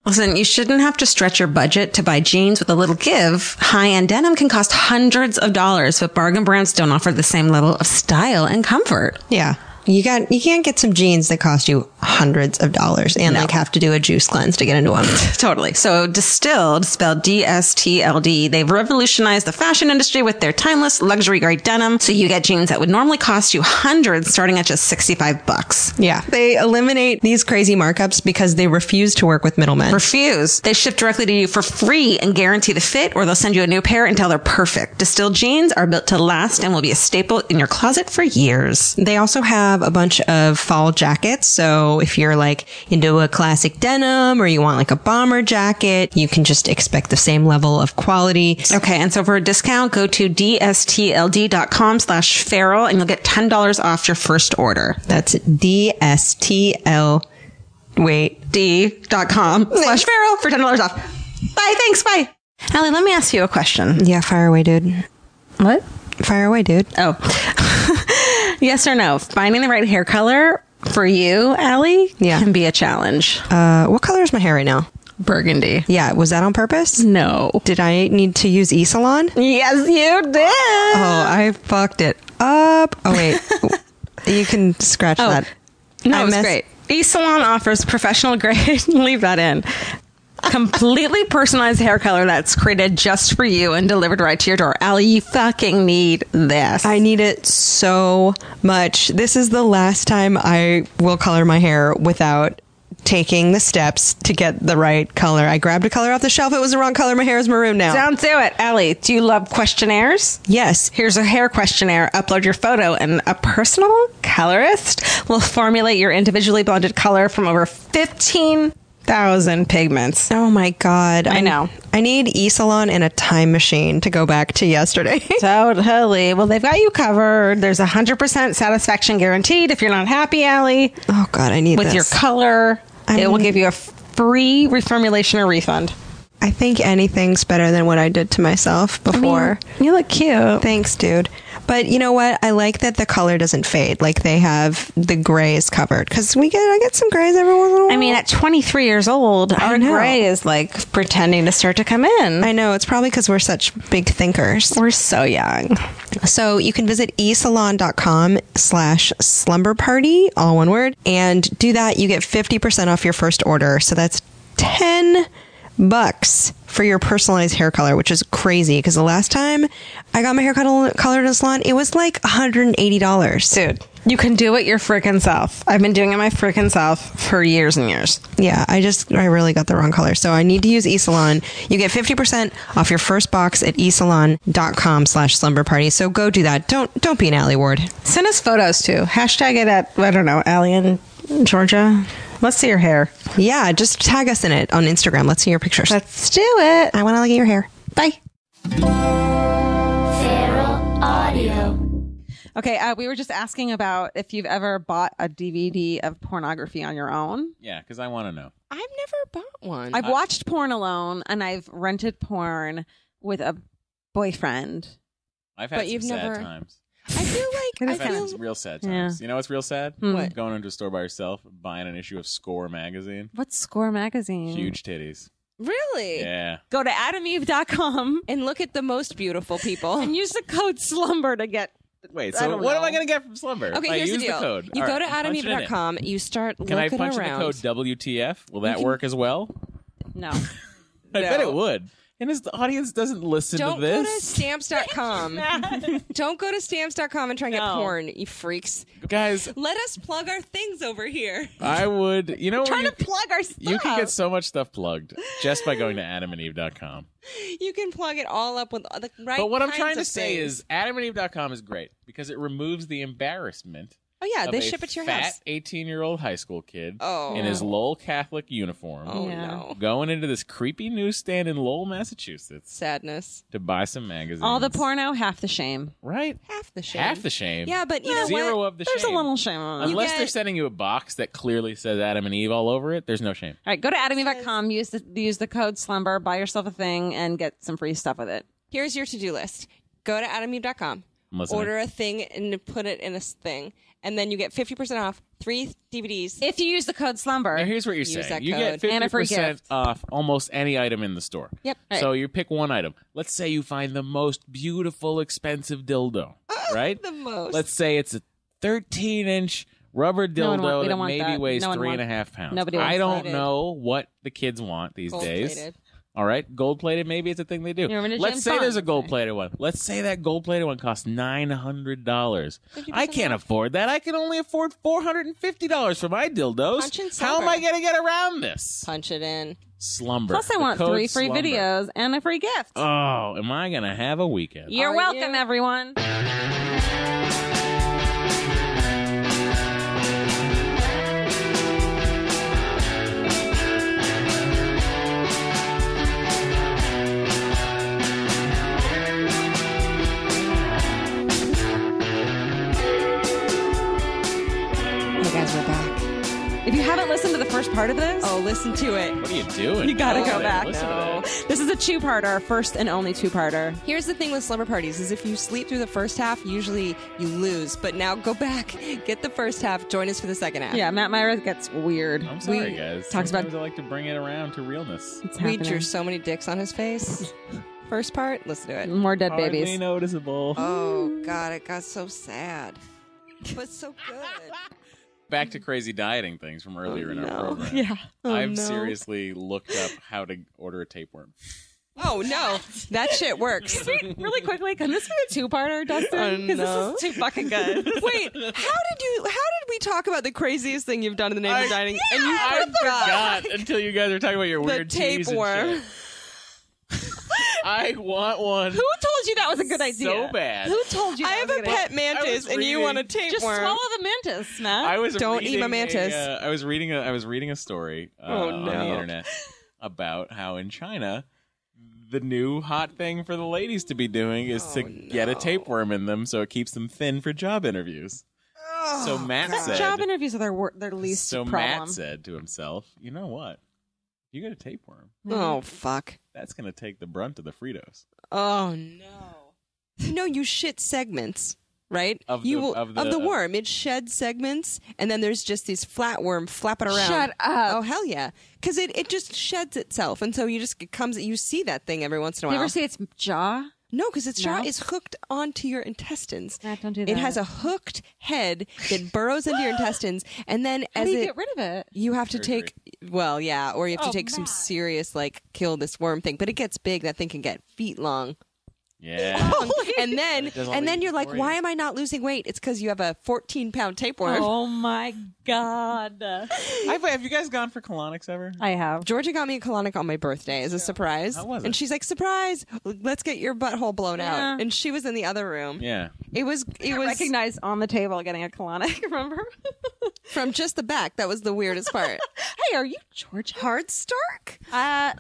Listen, you shouldn't have to stretch your budget to buy jeans with a little give. High-end denim can cost hundreds of dollars, but bargain brands don't offer the same level of style and comfort. Yeah. You can't get some jeans that cost you hundreds of dollars and like have to do a juice cleanse to get into them. Totally. So Distilled, spelled D-S-T-L-D, they've revolutionized the fashion industry with their timeless luxury grade denim. So you get jeans that would normally cost you hundreds starting at just $65. Yeah. They eliminate these crazy markups because they refuse to work with middlemen. Refuse. They ship directly to you for free and guarantee the fit, or they'll send you a new pair until they're perfect. Distilled jeans are built to last and will be a staple in your closet for years. They also have a bunch of fall jackets. So if you're like into a classic denim or you want like a bomber jacket, you can just expect the same level of quality. Okay. And so for a discount, go to dstld.com/feral and you'll get $10 off your first order. That's d.com/feral for $10 off. Bye. Thanks. Bye. Alie, let me ask you a question. Yeah. Fire away, dude. What? Fire away, dude. Oh. Yes or no? Finding the right hair color for you, Alie, can be a challenge. What color is my hair right now? Burgundy. Yeah. Was that on purpose? No. Did I need to use E-Salon? Yes, you did. Oh, I fucked it up. Oh, wait. You can scratch that. No, it's great. E-Salon offers professional grade. Leave that in. Completely personalized hair color that's created just for you and delivered right to your door. Alie, you fucking need this. I need it so much. This is the last time I will color my hair without taking the steps to get the right color. I grabbed a color off the shelf. It was the wrong color. My hair is maroon now. Don't do it. Alie, do you love questionnaires? Yes. Here's a hair questionnaire. Upload your photo and a personal colorist will formulate your individually blended color from over 15,000 pigments. Oh my God. I know. I need E-Salon and a time machine to go back to yesterday. Totally. Well, they've got you covered. There's 100% satisfaction guaranteed if you're not happy, Alie. Oh God, I need with this. Your color. It will give you a free reformulation or refund. I think anything's better than what I did to myself before. I mean, you look cute. Thanks, dude. But you know what? I like that the color doesn't fade. Like they have the grays covered. Because I get some grays every once in a while. I mean, at 23 years old, our gray is like pretending to start to come in. I know. It's probably because we're such big thinkers. We're so young. So you can visit esalon.com/slumberparty, all one word. And do that. You get 50% off your first order. So that's $10 for your personalized hair color, which is crazy because the last time I got my hair colored in a salon, it was like $180. Dude, you can do it your freaking self. I've been doing it my freaking self for years and years. Yeah, I really got the wrong color. So I need to use eSalon. You get 50% off your first box at esalon.com/slumberparty. So go do that. Don't be an Alie Ward. Send us photos too. Hashtag it at, I don't know, Alie in Georgia. Let's see your hair. Yeah, just tag us in it on Instagram. Let's see your pictures. Let's do it. I want to look at your hair. Bye. Feral Audio. Okay, we were just asking about if you've ever bought a DVD of pornography on your own. Yeah, because I want to know. I've never bought one. I've watched porn alone, and I've rented porn with a boyfriend. I've had some sad times. I feel like I've had some real sad times. Yeah. You know what's real sad? What? Going into a store by yourself, buying an issue of Score magazine. What's Score magazine? Huge titties. Really? Yeah. Go to adameve.com And look at the most beautiful people. and use the code SLUMBER to get... Wait, I so don't what am know. I going to get from Slumber? Okay, If I here's use the deal. code. You All go right, to punch it in. adameve.com, you start Can I looking punch around. in the code WTF? Will that work as well? No. I bet it would. And the audience doesn't listen Don't to go this. to stamps.com. Don't go to stamps.com and try and get porn, you freaks. Guys, Let us plug our things over here. I would, you know, Trying where to plug our stuff. you can get so much stuff plugged just by going to adamandeve.com. You can plug it all up with the right But what I'm kinds trying to of say things. is adamandeve.com is great because it removes the embarrassment Oh, yeah, of they a ship it to your fat house. 18-year-old high school kid Oh. in his Lowell Catholic uniform Oh, Yeah. no. going into this creepy newsstand in Lowell, Massachusetts Sadness. to buy some magazines. All the porno, half the shame. Right? Half the shame. Half the shame. Yeah, but you know Zero what? of the There's shame. a little shame on it. Unless get- they're sending you a box that clearly says Adam and Eve all over it, there's no shame. All right, go to adameve.com, use the code SLUMBER, buy yourself a thing, and get some free stuff with it. Here's your to-do list. Go to adameve.com. listening. order a thing and put it in a thing, and then you get 50% off 3 DVDs. If you use the code Slumber. Now, here's what you're Use saying. that You get code. And a free 50% gift. off almost any item in the store. Yep. So you pick one item. Let's say you find the most beautiful, expensive dildo, right? The most. Let's say it's a 13-inch rubber one dildo want- we that don't want maybe that. weighs No one 3.5 pounds. Nobody I wants don't that. know what the kids want these days. Gold-plated. All right, gold-plated, maybe it's a thing they do. You're in a Let's James say there's a Bond. gold-plated one. Let's say that gold-plated one costs $900. I can't afford that. I can only afford $450 for my dildos. Punch in How am Slumber. I going to get around this? Punch it in. Slumber. Plus, I The want code 3 free Slumber. videos and a free gift. Oh, am I going to have a weekend? You're Are welcome, you? everyone. Hey guys, we're back. If you haven't listened to the first part of this, Oh, listen to it. What are you doing? you gotta go Oh, back. listen to that. This is a 2-parter, our first and only 2-parter. Here's the thing with slumber parties is if you sleep through the first half, usually you lose. But now go back, get the first half, join us for the second half. Yeah, Matt Myra gets weird. I'm sorry, guys. talks about- Sometimes I like to bring it around to realness. It's We happening. drew so many dicks on his face. First part, listen to it. More dead Hardly babies. noticeable. Oh, God, it got so sad. But so good. Back to crazy dieting things from earlier in our program. Yeah. I've no. seriously looked up how to order a tapeworm. Oh, no. That shit works. Really quickly, can this be a 2-parter, Dustin? Because no. this is too fucking good. Wait, how did we talk about the craziest thing you've done in the name of dining? And you I forgot forgot until you guys were talking about your the weird cheese and tapeworm. shit. I want one Who told you that was a good idea? so bad. Who told you I that have was a good pet idea? mantis, and you reading- want a tapeworm. Just swallow the mantis, Matt. I was Don't eat my reading mantis. I was reading a story on the no. internet about how in China the new hot thing for the ladies to be doing is to get a tapeworm in them so it keeps them thin for job interviews. So Matt said, Job interviews are their least so problem. Matt said to himself, you know what? You get a tapeworm. Oh, fuck. That's going to take the brunt of the Fritos. Oh, no. You shit segments, right? Of you the- will, of of the- the worm. It sheds segments, and then there's just these flatworm flapping around. Shut up. Oh, hell yeah. Because it just sheds itself, and so you see that thing every once in a You while. ever see its jaw? No, because its jaw No? is hooked onto your intestines. Matt, don't do It that. has a hooked head that burrows into your intestines, and then How as do you it get rid of it? you have to take or you have to Oh, take some Matt. serious kill this worm thing. But it gets big. That thing can get feet long. Yeah. and then does all the you're like, for why you. am I not losing weight? It's because you have a 14-pound tapeworm. Oh my god! Have you guys gone for colonics ever? I have. Georgia got me a colonic on my birthday as a surprise. How was it? And she's like, surprise, let's get your butthole blown Yeah. out. And she was in the other room. Yeah. It was Recognized on the table getting a colonic. Remember? from just the back. That was the weirdest part. Hey, are you Georgia? Hard Stark? Yeah,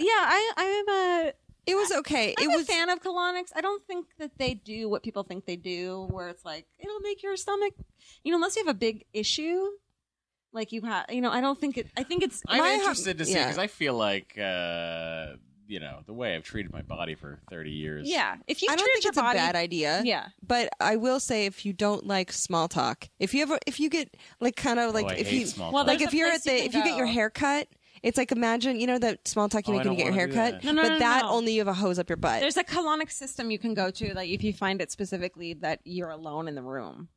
I'm It was okay. I'm It a was fan of colonics. I don't think that they do what people think they do, where it's like it'll make your stomach, unless you have a big issue, like you have, I don't think it. I think it's. I'm My interested to see yeah. because I feel like, the way I've treated my body for 30 years. Yeah, if you I don't treat think your it's body, a bad idea. Yeah. But I will say if you don't like small talk, if you get kind of I if hate you small Well, talk. like there's if a you're place at the you can if you get your go. hair cut, it's like imagine that small talk you Oh, make when I you get your don't hair wanna cut. do that. No, but that no. only you have a hose up your butt. There's a colonic system you can go to, like if you find it specifically that you're alone in the room.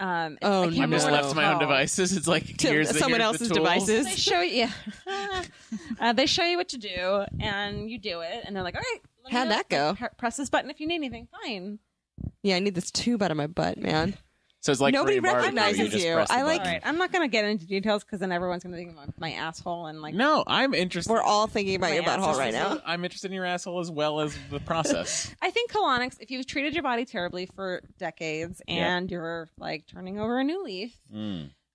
Oh, I can't no. I'm just remember what left it's to my own called. devices. It's like here's someone here's the else's tools. devices. They show you, they show you what to do, and you do it, and they're like, "All right, let me How'd know. that go? Like, press this button if you need anything." Fine. Yeah, I need this tube out of my butt, man. So it's like Nobody Korean barbecue, recognizes just you. press the I like- All button. right, I'm not gonna get into details because then everyone's gonna think of my asshole and like. No, I'm interested. We're all thinking about your My butthole ass right now. I'm interested in your asshole as well as the process. I think colonics, if you've treated your body terribly for decades and you're like turning over a new leaf,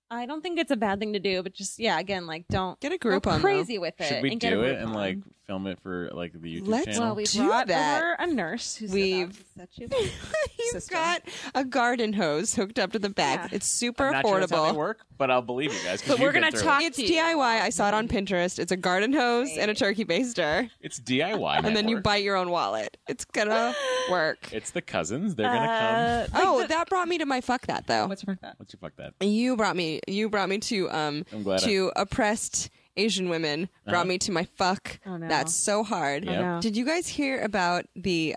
I don't think it's a bad thing to do. But just again, like don't Get a group go on, crazy with it. Should we and get a do it Groupon. and like film it for like the YouTube Let's channel? Well, we do brought that. over a nurse who's We've- You've Sister. got a garden hose hooked up to the back. Yeah. It's super I'm not sure that's how affordable. they work, but I'll believe you guys. 'cause But you've we're been gonna through talk- it. It's DIY. I saw it on Pinterest. It's a garden hose and a turkey baster. It's DIY, And then you network. bite your own wallet. It's gonna work. It's the cousins. They're gonna come. Oh, that brought me to my fuck that though. What's your that? Let's you fuck that. You brought me to glad to oppressed Asian women. Brought me to my fuck. Oh, no. That's so hard. Yep. no. Did you guys hear about the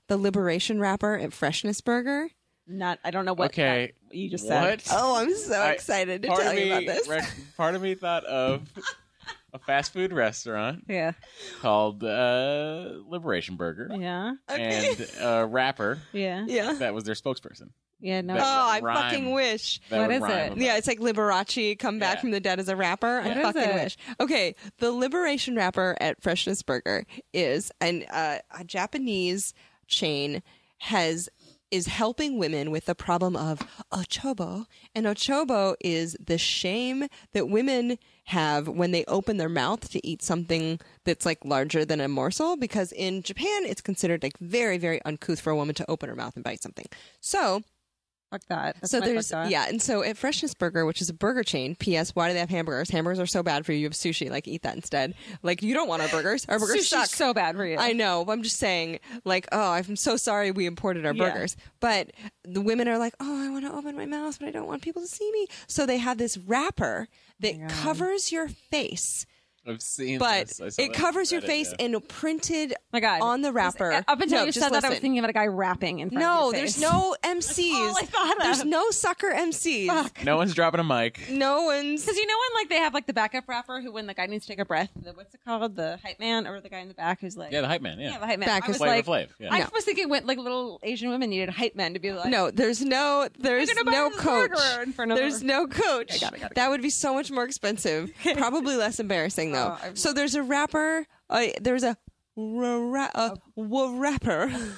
Liberation wrapper at Freshness Burger? Not. I don't know what. Okay. that you just said. What? Oh, I'm so excited to part tell of you me- about this. Part of me thought of a fast food restaurant Yeah. called Liberation Burger, Yeah. and a rapper Yeah. Yeah. that was their spokesperson. Yeah. No. That- Oh, I rhyme. fucking wish. That What would is rhyme it? about Yeah, it's like Liberace come back Yeah. from the dead as a rapper. I What is fucking it? wish. Okay, the Liberation Wrapper at Freshness Burger is a Japanese chain is helping women with the problem of ochobo. And ochobo is the shame that women have when they open their mouth to eat something that's like larger than a morsel, because in Japan it's considered like very, very uncouth for a woman to open her mouth and bite something. So Fuck that. That's so my there's fuck that. yeah, and so at Freshness Burger, which is a burger chain. P.S. Why do they have hamburgers? Hamburgers are so bad for you. You have sushi. Like eat that instead. Like you don't want our burgers. Our burgers Sushi's suck. so bad for you. I know. But I'm just saying. Like I'm so sorry we imported our Yeah. burgers. But the women are like, oh, I want to open my mouth, but I don't want people to see me. So they have this wrapper that covers your face. I've seen But this. I saw it that covers on your Reddit, face yeah. and printed My God. on the wrapper. Up until No, you just said that, I was listen. thinking about a guy rapping in front No, of your there's face. no MCs. all I thought of. There's no sucker MCs. No one's dropping a mic. No one's. Because you know when like they have like the backup rapper who when the guy needs to take a breath, what's it called? The hype man or the guy in the back who's like Yeah, the hype man. yeah, Yeah, the hype man. Back I is was like, Flav. Yeah. I No. was thinking when like little Asian women needed hype men to be like No, there's no gonna buy no this coach. burger in front of There's her. no coach. got it. That would be so much more expensive. Probably less embarrassing though. So there's a rapper. There's a rapper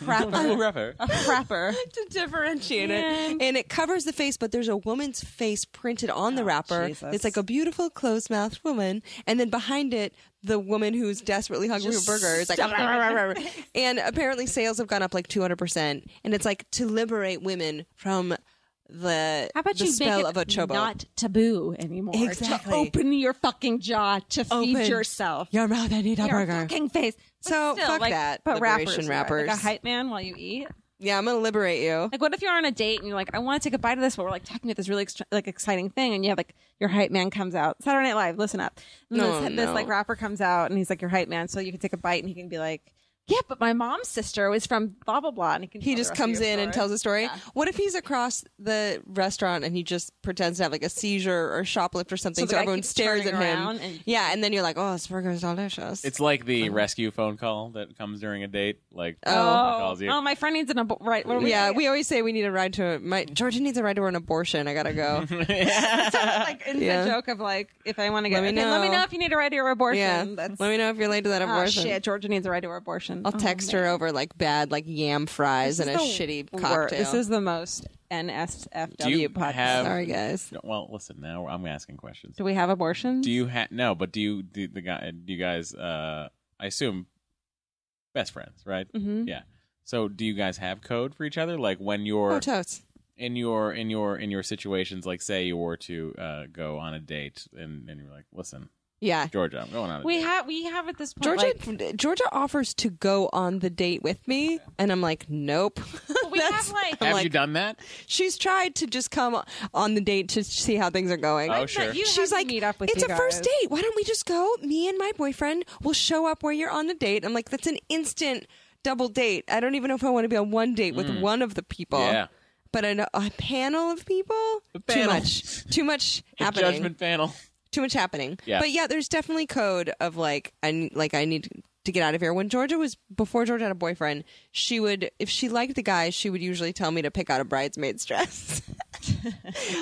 Rapper. rapper. to differentiate it, and it covers the face, but there's a woman's face printed on the wrapper. Jesus. It's like a beautiful closed-mouthed woman, and then behind it, the woman who's desperately hungry for a burger is like, and apparently sales have gone up like 200%, and it's like to liberate women from the How about the you spell make of it ochobo. not taboo anymore? Exactly. To open your fucking jaw to feed Open yourself. your mouth and eat a Your burger. fucking face. But So, still, fuck like, that, But liberation rappers. Like rappers. a hype man while you eat. Yeah, I'm gonna liberate you. Like, what if you're on a date and you're like, I want to take a bite of this, but we're like talking about this really like exciting thing, and you have like your hype man comes out. Saturday Night Live, listen up. And this like rapper comes out, and he's like your hype man, so you can take a bite, and he can be like, yeah, but my mom's sister was from blah blah blah, and he can. He tell just the rest comes of your in and story. tells a story. Yeah. What if he's across the restaurant and he just pretends to have like a seizure or shoplift or something, So the so guy everyone keeps stares at turning him? around and- Yeah, and then you're like, "Oh, this burger is delicious." It's like the rescue phone call that comes during a date. Like, Oh, calls you. my friend needs an right. What are we yeah, saying? we always say we need a ride to Georgia needs a ride to an abortion. I gotta go. like in Yeah. the joke of like if I want to get Let me let me know. know if you need a ride to your abortion. yeah, That's, let me know if you're late to that oh, abortion. shit, Georgia needs a ride to her abortion. I'll text her over like bad like yam fries and a shitty cocktail. This is the most NSFW Do you podcast. have- Sorry, guys. Well, listen. Now I'm asking questions. Do we have abortions? Do you no? But do you guys? I assume best friends, right? Mm-hmm. Yeah. So do you guys have code for each other? Like when you're Oh, totes. in your situations, like say you were to go on a date and you're like, listen, Yeah. Georgia, I'm going on a we date. have at this point. Georgia offers to go on the date with me, and I'm like, nope. We have like Have like- you done that? She's tried to just come on the date to see how things are going. Oh, sure. You She's have to like, meet up with it's you a first guys. date. Why don't we just go? Me and my boyfriend will show up where you're on the date. I'm like, that's an instant double date. I don't even know if I want to be on one date with one of the people. Yeah. But a panel of people? panel. Too much happening. Judgment panel. Too much happening. Yeah. But yeah, there's definitely code of like I need to get out of here. Before Georgia had a boyfriend, she would, if she liked the guy, she would usually tell me to pick out a bridesmaid's dress.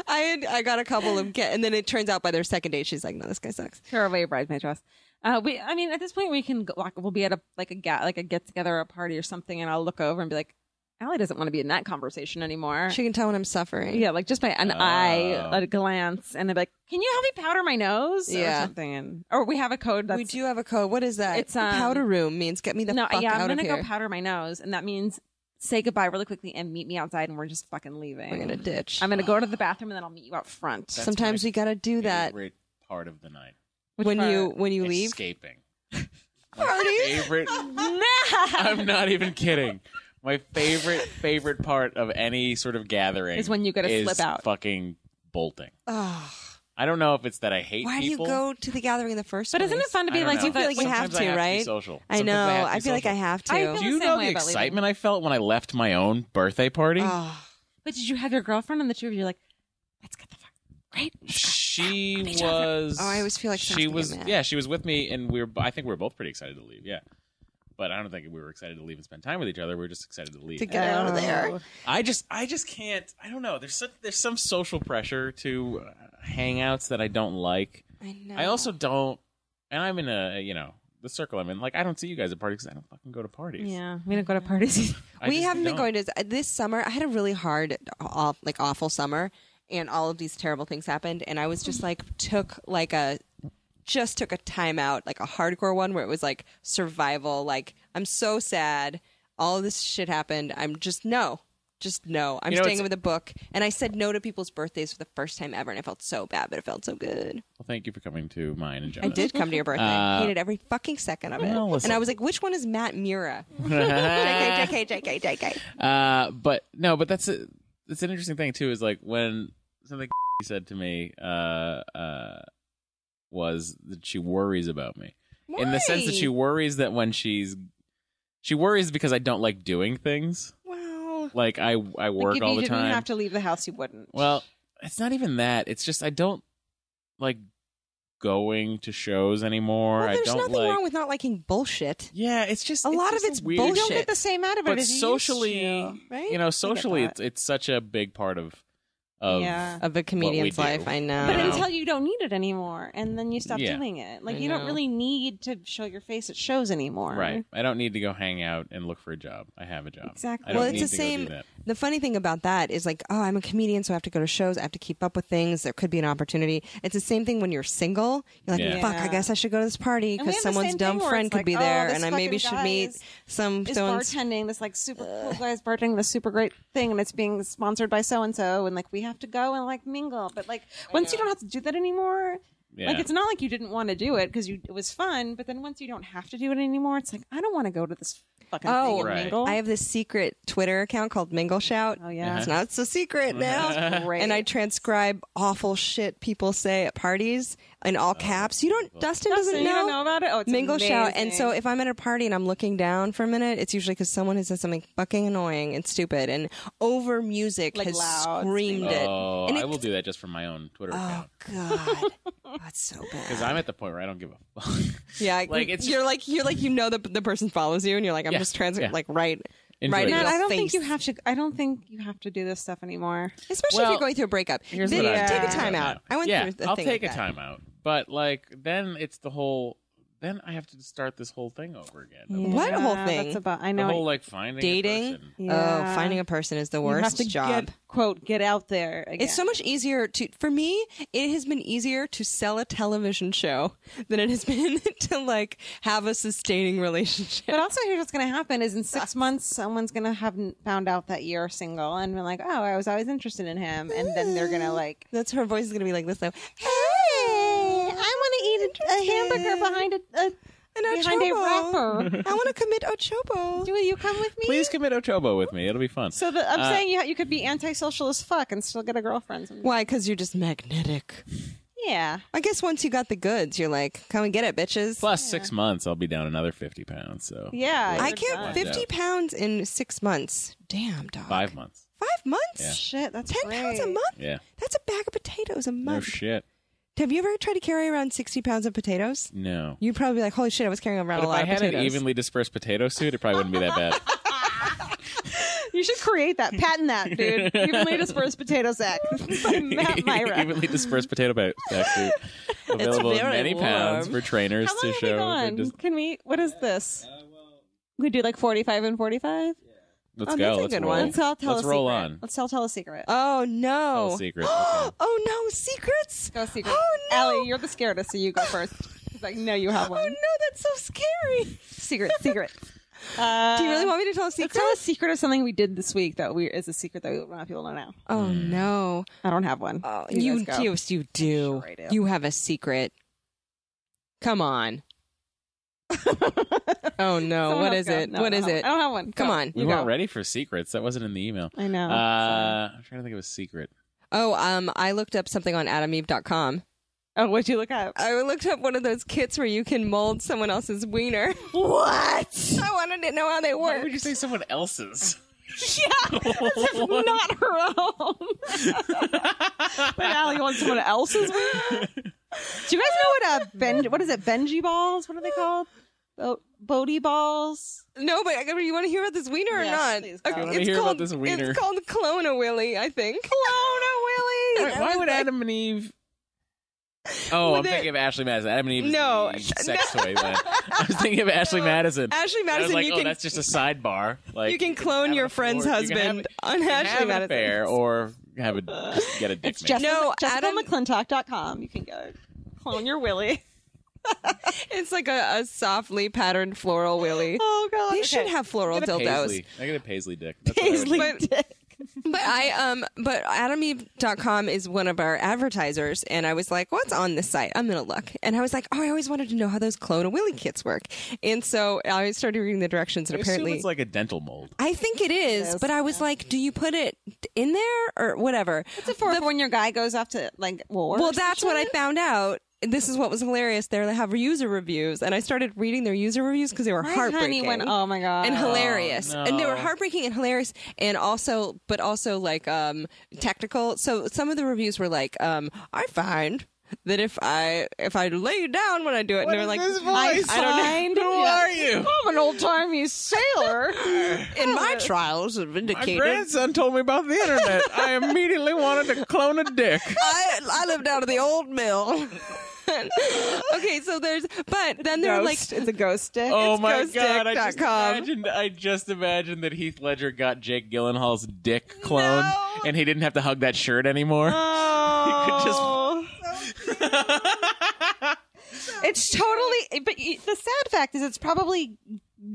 I got a couple of and then it turns out by their second date, she's like, no, this guy sucks. throw away your bridesmaid dress. I mean, at this point, we can go, like, we'll be at a get together, or a party or something, and I'll look over and be like, Alie doesn't want to be in that conversation anymore. She can tell when I'm suffering. Yeah, like just by an eye, a glance, and they're like, "Can you help me powder my nose?" Yeah. or something. And, or we have a code. That's, We do have a code. What is that? It's, powder room means get me the fuck I'm out of gonna here. go powder my nose, and that means say goodbye really quickly and meet me outside, and we're just fucking leaving. We're gonna ditch. I'm gonna go to the bathroom, and then I'll meet you out front. That's Sometimes my we gotta do that favorite part of the night. when you leave. Escaping. My favorite. I'm not even kidding. My favorite part of any sort of gathering Is when you gotta slip out. Fucking bolting. Ugh. I don't know if it's that I hate Why people. do you go to the gathering in the first But place? isn't it fun to I be don't like know. You feel like you have Sometimes I to, be right? social. I Sometimes know. have to I be feel like I social. have to. I feel Do you the know same way the about leaving. excitement I felt when I left my own birthday party? But did you have your girlfriend and the two of you like, let's get the fuck great? She was. Oh, I always feel like she Saskia was. get mad. Yeah, she was with me, and I think we were both pretty excited to leave. Yeah, but I don't think we were excited to leave and spend time with each other. We were just excited to leave. to get out of there. I just can't. I don't know. There's some social pressure to hangouts that I don't like. I know. I also don't, and I'm in the circle I'm in. Like, I don't see you guys at parties because I don't fucking go to parties. Yeah, we don't go to parties. We haven't been going to this summer. I had a really hard, awful summer, and all of these terrible things happened. And I was just like, took a timeout, like a hardcore one where it was like survival. Like, I'm so sad. All of this shit happened. I'm just no. I'm staying with a book, and I said no to people's birthdays for the first time ever, and I felt so bad, but it felt so good. Well, thank you for coming to mine and I Jonah. did come to your birthday. Hated every fucking second of it. Well, listen. And I was like, which one is Matt Mura? JK. But that's an interesting thing too. Is like when something said to me was that she worries about me in the sense that she worries that when she worries because I don't like doing things. Wow. Like I work Like if all you the time. didn't have to leave the house, you wouldn't. Well, it's not even that. It's just I don't like going to shows anymore. Well, I there's don't nothing like. wrong with not liking bullshit. Yeah, it's just A lot just of it's weird. bullshit. you don't get the same out of it But as you socially, used to, right? Socially, that. it's such a big part of Yeah. Of a comedian's what we do. life, I know. But You know? until you don't need it anymore, and then you stop Yeah. doing it. Like I you don't know. really need to show your face at shows anymore. Right. I don't need to go hang out and look for a job. I have a job. Exactly. I don't Well, it's need the to go same. do that. The funny thing about that is like, oh, I'm a comedian, so I have to go to shows. I have to keep up with things. There could be an opportunity. It's the same thing when you're single. You're like, Yeah. fuck, I guess I should go to this party And we because have the someone's same dumb thing where friend it's could like, be oh, there, this and I maybe fucking should meet guy some Is someone's. bartending this like super cool guy's bartending this super great thing, and it's being sponsored by so and so, and like we have to go and like mingle. But like once you don't have to do that anymore, Yeah. like it's not like you didn't want to do it because it was fun. But then once you don't have to do it anymore, it's like I don't want to go to this fucking thing Oh, and Right. mingle. I have this secret Twitter account called Mingle Shout. Oh, yeah. It's not so secret now. Great. And I transcribe awful shit people say at parties in all caps. You don't, Dustin doesn't you know. don't know about it? Oh, it's Mingle Shout. And amazing. so if I'm at a party and I'm looking down for a minute, it's usually because someone has said something fucking annoying and stupid and over music Like has loud, screamed it. Oh, And I will do that just for my own Twitter account. God. That's so Because bad. I'm at the point where I don't give a fuck. Yeah. like, it's you're like you know the person follows you and you're like, I'm Yeah, just yeah. like right Enjoy in it. your Matt, I don't think face. you have to. I don't think you have to do this stuff anymore. Especially if Well, you're going through a breakup. Here's Then what I'm take a thinking time about out. I went yeah, through a I'll thing take like a that. time out. But like then it's the whole. Then I have to start this whole thing over again. What whole Yeah, thing? That's about. I The know. whole like finding Dating? A person. Yeah. Oh, finding a person is the You have worst to job. get out there. Again. It's so much easier for me, it has been easier to sell a television show than it has been to like have a sustaining relationship. But also, here's what's going to happen: is in 6 months, someone's going to have found out that you're single and be like, "Oh, I was always interested in him," and then they're going to like, That's her voice is going to be like this though. "Hey, I want to eat a hamburger behind behind a wrapper. I want to commit Ochobo. Will you come with me?" Please commit Ochobo with me. It'll be fun. So I'm saying you could be antisocial as fuck and still get a girlfriend. Why? Because you're just magnetic. Yeah. I guess once you got the goods, you're like, come and get it, bitches. Plus 6 months, I'll be down another 50 pounds. So Yeah. I you're can't done. 50 pounds in 6 months. Damn, dog. 5 months. 5 months? Yeah. Shit, that's 10 pounds a great. month? Yeah. That's a bag of potatoes a No month. shit. Have you ever tried to carry around 60 pounds of potatoes? No. You'd probably be like, holy shit, I was carrying around But a if lot I of had potatoes. an evenly dispersed potato suit, it probably wouldn't be that bad. You should create that, patent that, dude. Evenly dispersed potato sack by Matt Myra. Evenly dispersed potato sack suit. Available in very many pounds warm. for trainers How long to have we show. gone? Can we? What is this? We do like 45 and 45. Let's Oh, go. that's a Let's good roll. one. Let's all tell Let's a roll secret. on. Let's all tell a secret. Oh Tell no. a secret. Okay. Oh no, secrets. Go secret. Oh no. Allie, you're the scaredest, so you go first. Because I know you have Oh one. no, that's so scary. Secret. Do you really want me to tell a Let's secret? tell a secret of something we did this week that is a secret that we want people to know. Oh no. I don't have one. Oh, you guys go. yes, you do. Sure I do. You have a secret. Come on. Oh no, Someone what else is go. it? No, What I is don't- it? I don't have one. Come Go. on. We You weren't go. ready for secrets. That wasn't in the email. I know. I'm trying to think of a secret. Oh, I looked up something on AdamEve.com. Oh, what'd you look up? I looked up one of those kits where you can mold someone else's wiener. What? I wanted to know how they Why work. would you say someone else's? Yeah, as if not her own. But Allie wants someone else's wiener. Do you guys know what is it? Benji balls? What are they called? Bodie balls. No, but you want to hear about this wiener or Yes, not? please go. I wanna it's hear about called this wiener. It's called Clone-A-Willy, I think. Clone-A-Willy. Why would Adam and Eve? Oh, I'm they- thinking of Ashley Madison. Adam and Eve is No. the sex toy. Then. I was thinking of Ashley Madison. Ashley I was Madison, like, you oh, can that's just a sidebar. Like you can clone have your an friend's affair- you can husband on you can Ashley have an Madison. affair or have a just get a dick. It's made. Jessica, No, Jessica Adam- McClintock.com. You can go clone your Willy. It's like a softly patterned floral willy. Oh god, They should have floral I get a dildos. Paisley. I get a Paisley dick. That's what I would Paisley do. dick. But but AdamEve.com is one of our advertisers, and I was like, what's on this site? I'm gonna look. And I was like, I always wanted to know how those Clone-A-Willy kits work. And so I started reading the directions, and I assume apparently it's like a dental mold. I think it is, but I was like, do you put it in there or whatever? It's a for when your guy goes off to like war. Well, that's what I found out. This is what was hilarious. They have user reviews, and I started reading their user reviews because they were My heartbreaking. honey went, oh my god, And hilarious, no. and they were heartbreaking and hilarious, and also, but also like technical. So some of the reviews were like, I find that if I lay down when I do it, and they were like, I don't know. Who are you? I'm an old timey sailor. In my trials have My indicated. grandson told me about the internet. I immediately wanted to clone a dick. I lived out of the old mill. Okay, so but then they're like, It's a ghost stick. Oh It's my god! ghostdick.com. I just imagined that Heath Ledger got Jake Gyllenhaal's dick cloned, and he didn't have to hug that shirt anymore. Oh. He could just. It's totally. But the sad fact is, it's probably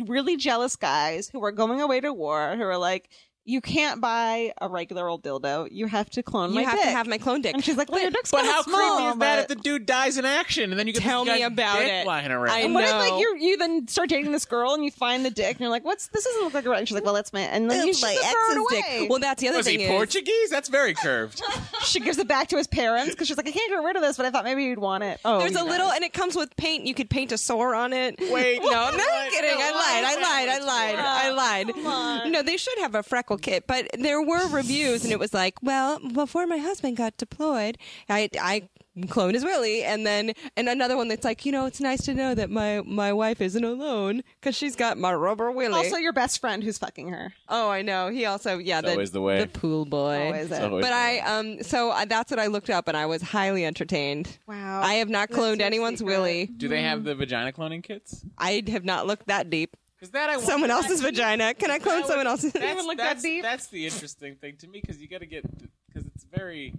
really jealous guys who are going away to war who are like, you can't buy a regular old dildo. You have to clone my you have dick. to have my clone dick. And she's like, well, your dick's But kinda how small, creepy is that but- if the dude dies in action, and then you get Tell this me guy's about dick it. lying around? I And what if No. like you then start dating this girl and you find the dick and you're like, this doesn't look like a rat. And she's like, well, that's my, and then you It's should my just throw it ex's away. dick. Well, that's the other Was thing. he is, Portuguese? That's very curved. She gives it back to his parents because she's like, I can't get rid of this, but I thought maybe you'd want it. Oh, There's you a guys. little, and it comes with paint. You could paint a sore on it. Wait, no, I'm what? not kidding. I lied. Come on. No, they should have a freckle kit, but there were reviews, and it was like, well, before my husband got deployed, I cloned his Willy, and another one that's like, it's nice to know that my wife isn't alone because she's got my rubber Willy. Also, your best friend who's fucking her. Oh, I know. He also, always the way. the pool boy. Always it. Always But the way. so that's what I looked up, and I was highly entertained. Wow. I have not That's cloned your anyone's secret. Willy. Do they have the vagina cloning kits? I have not looked that deep. Because that I want Someone else's vagina. Can I clone someone else's? Even look that deep? That's the interesting thing to me because you got to get because it's very,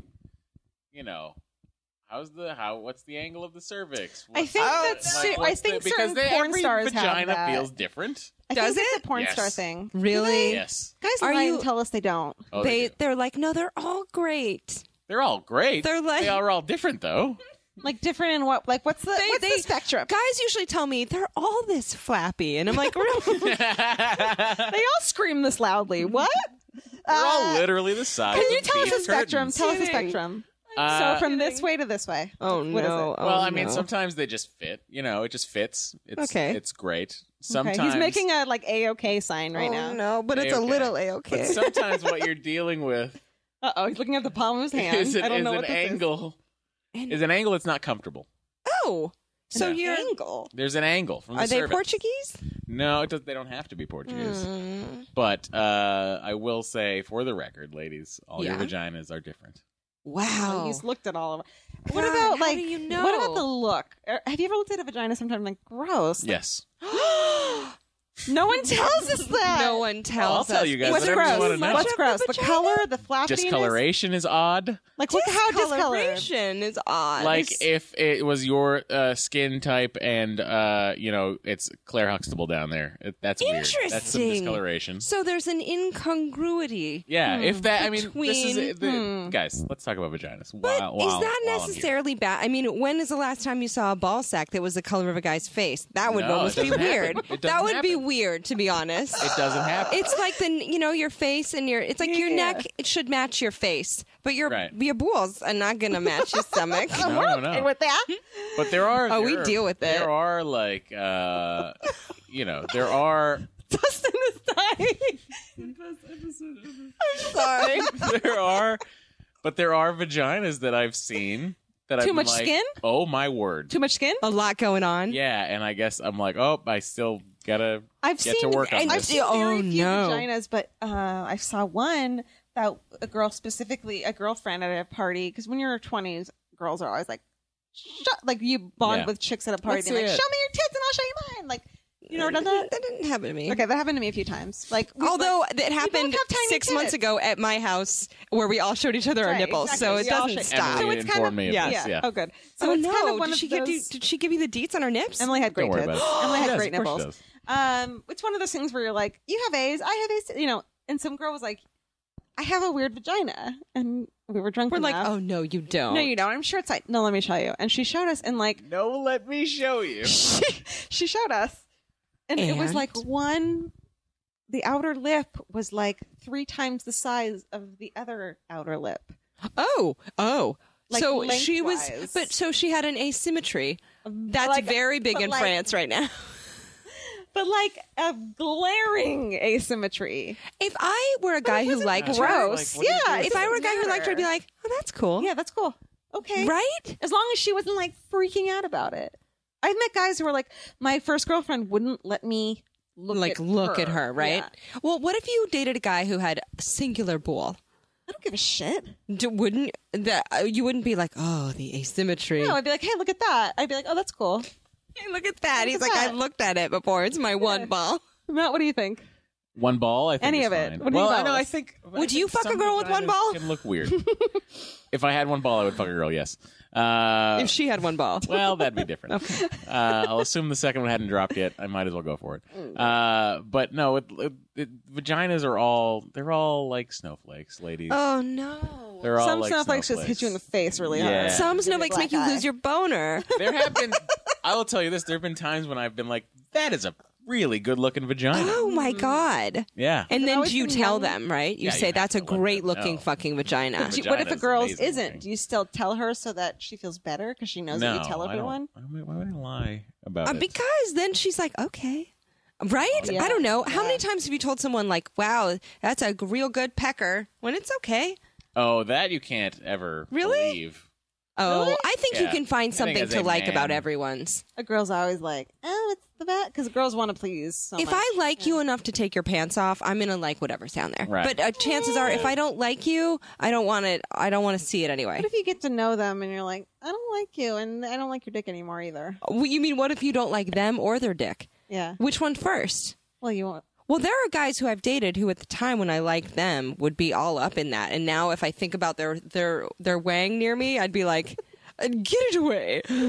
what's the angle of the cervix? I think I think certain porn stars every vagina have that. feels different. I Does think it's it? a porn Yes. star thing. Really? Yes, Guys Are lie you- and tell us they don't. oh, they do. They're like, no, they're all great. They're all great. They're like- they are all different though. Like different in what? Like what's the spectrum? Guys usually tell me they're all this flappy, and I'm like, really? They all scream this loudly. What? They're all literally the size. Can you of tell us beef the spectrum? curtains. Tell us the Kidding. spectrum. Uh, So from this way to this way. Oh What is no! it? Well, Oh, I mean, no. sometimes they just fit. It just fits. It's, Okay. it's great. Okay, Sometimes he's making a like A-OK sign right Oh now. no! But it's a A-okay. little But a-okay. sometimes what you're dealing with Uh-oh, he's looking at the palm of his hand. is an, I don't is know an what this angle. Is an angle that's not comfortable. Oh, so Yeah. you're? Angle. There's an angle from the Are they cervix. Portuguese? No, they don't have to be Portuguese. Hmm. But I will say, for the record, ladies, all your Yeah. vaginas are different. Wow. He's looked at all of them. What God, about how like? do you know? What about the look? Have you ever looked at a vagina sometime like gross? Yes. No one tells us that. No one tells I'll us. tell you guys What's whatever you gross? want to know. What's gross? The vagina? color, the flappiness. Discoloration is odd. Like look how discolored. Discoloration is odd. Like if it was your skin type and it's Claire Huxtable down there. That's weird. That's some Interesting. discoloration. So there's an incongruity. Yeah, if that, I mean, this Between- is guys. Let's talk about vaginas. But is that while I'm here. necessarily bad? I mean, when is the last time you saw a ball sack that was the color of a guy's face? That would No, almost it be doesn't weird. happen. It That doesn't would be happen. weird, to be honest. It doesn't happen. It's like your face and it's like your neck. It should match your face, but your Right. balls are not gonna match your stomach. no. With that, But there are. Oh, we there are- deal with it. There are like, there are. Dustin is dying. I'm sorry. There are vaginas that I've seen that I've Too been much like, skin? Oh my word! Too much skin? A lot going on. Yeah, and I guess I'm like, oh, I still gotta I've get seen to work on I've this. seen very Oh, few no. vaginas, but I saw one that a girl, specifically a girlfriend at a party, because when you're in your 20s, girls are always like, like you bond Yeah. with chicks at a party, Let's and like, see it. show me your tits and I'll show you mine. Like, you never done that? That didn't happen to me. Okay, that happened to me a few times. Like, Although like, it happened have tiny 6 months tits. ago at my house where we all showed each other our Right, nipples, exactly. so it We all doesn't showed- stop. Emily it's kind informed of- me of yeah. this. Yeah. Oh, good. So Oh it's no! kind of one Did of she those. did she give you the deets on her nips? Emily had great Don't worry tits. about it. Emily had Yes, great of course nipples. she does. It's one of those things where you're like, you have A's, I have A's, and some girl was like, I have a weird vagina, and we were drunk We're like, enough. oh no, you don't. No, you don't. I'm sure it's like, no, let me show you. And she showed us, and like, No, let me show you. she showed us, and it was And? like the outer lip was like 3 times the size of the other outer lip. Oh. Like So she was, lengthwise. but so she had an asymmetry. That's like- very big but in like- France right now. But like a glaring asymmetry. If I were a guy who wasn't liked gross. Like, what is yeah, this? if I were a guy who liked her, I'd be like, oh, that's cool. yeah, that's cool. Okay. Right? As long as she wasn't like freaking out about it. I've met guys who were like, my first girlfriend wouldn't let me look Look at her, right? Yeah. Well, what if you dated a guy who had a singular ball? I don't give a shit. You wouldn't be like, oh, the asymmetry. No, I'd be like, hey, look at that. I'd be like, oh, that's cool. Hey, look at that. He's at like, that. I looked at it before. It's my one ball. Matt, what do you think? One ball, I think. Any is of it. fine. What do you Well, I think know. about I this? think. Would you fuck a girl with one ball? Can look weird. If I had one ball, I would fuck a girl. Yes. If she had one ball. Well, that'd be different. I'll assume the second one hadn't dropped yet. I might as well go for it. But no, vaginas are they're all like snowflakes, ladies. Oh, no. They're all Some like snowflakes just hit you in the face really Yeah. hard. Some snowflakes make you black eye. lose your boner. There have been, I will tell you this, there have been times when I've been like, that is a really good looking vagina. Oh, my God. Yeah. And then always you been tell young? them, right? You Yeah, say, you that's a have to let great them looking know. fucking vagina. What if a Vagina's girl's amazing isn't? looking. Do you still tell her so that she feels better because she knows No, that you tell everyone? Why would I lie about it? Because then she's like, okay. Right? Yeah. I don't know. How many times have you told someone, like, wow, that's a real good pecker, when it's okay? Oh, that you can't ever Really? believe. Oh, Really? I think you Yeah. can find I think something as to a like man- about everyone's. A girl's always like, oh, it's the bad because girls want to please. So If much. I like you enough to take your pants off, I'm gonna like whatever's down there. Right. But chances are, if I don't like you, I don't want it. I don't want to see it anyway. What if you get to know them and you're like, I don't like you, and I don't like your dick anymore either? You mean what if you don't like them or their dick? Yeah. Which one first? Well, you won't. Well, there are guys who I've dated who, at the time when I liked them, would be all up in that, and now if I think about their wang near me, I'd be like, get it away. Do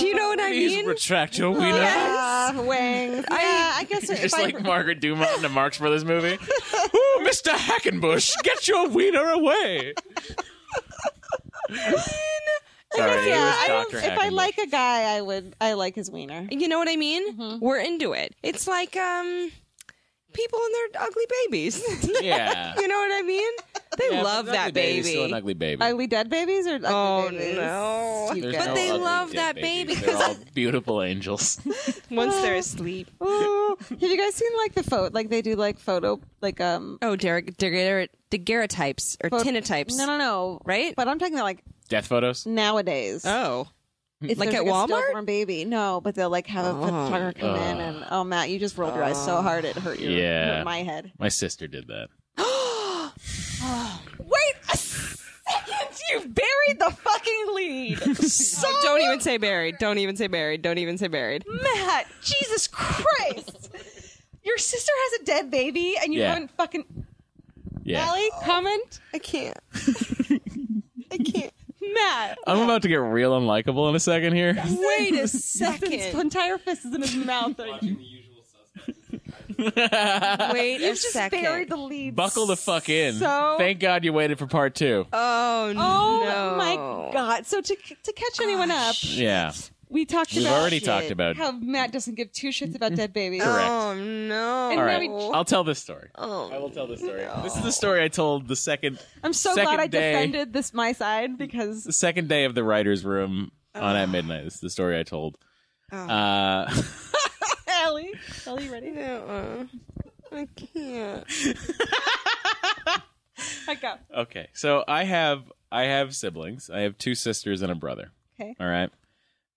you know what I Please mean? retract your wiener. Wings. Yeah, I guess if Just I, like Margaret Dumont in the Marx Brothers movie. Ooh, Mr. Hackenbush, get your wiener away. Sorry, yeah, it I was don't, Dr. if I Hackenbush. like a guy, I like his wiener. You know what I mean? Mm-hmm. We're into it. It's like people and their ugly babies. Yeah. You know what I mean? They Yeah, love but that ugly baby's still baby. an ugly baby. Ugly dead babies or ugly Oh, babies? no. You There's guys. But no they ugly love dead that babies. baby. They're all beautiful angels. Once they're asleep. Oh, have you guys seen like the photo? Like they do like photo, like Oh, daguerreotypes or tinnitypes. No, Right? But I'm talking about like Death photos? nowadays. Oh. If Like there's, at a Walmart? stillborn baby. No, but they'll like have a photographer come in and Matt, you just rolled your eyes so hard it hurt Yeah. hurt my head. My sister did that. Wait a second, you buried the fucking lead. Oh, don't even say buried. Don't even say buried. Don't even say buried. Matt, Jesus Christ. Your Your sister has a dead baby, and you Yeah. haven't fucking. Yeah. Allie, comment. I can't. I can't. Matt. I'm about to get real unlikable in a second here. Wait a His second. entire fist is in his mouth. Watching The Usual Suspects. Wait You a just second. buried the lead. Buckle the fuck in. So- Thank God you waited for part 2. Oh, Oh no. my god! So to catch anyone up, Yeah. we talked We've about already shit. talked about. how Matt doesn't give two shits about dead babies. Correct. Oh, no. And All now right. we- I'll tell this story. Oh, I will tell this story. This is the story I told the second I'm so Second glad I day. defended this my side because the second day of the writer's room on At Midnight. This is the story I told. Allie, you ready? I can't. I go. Okay, so I have siblings. I have 2 sisters and a brother. Okay. All right,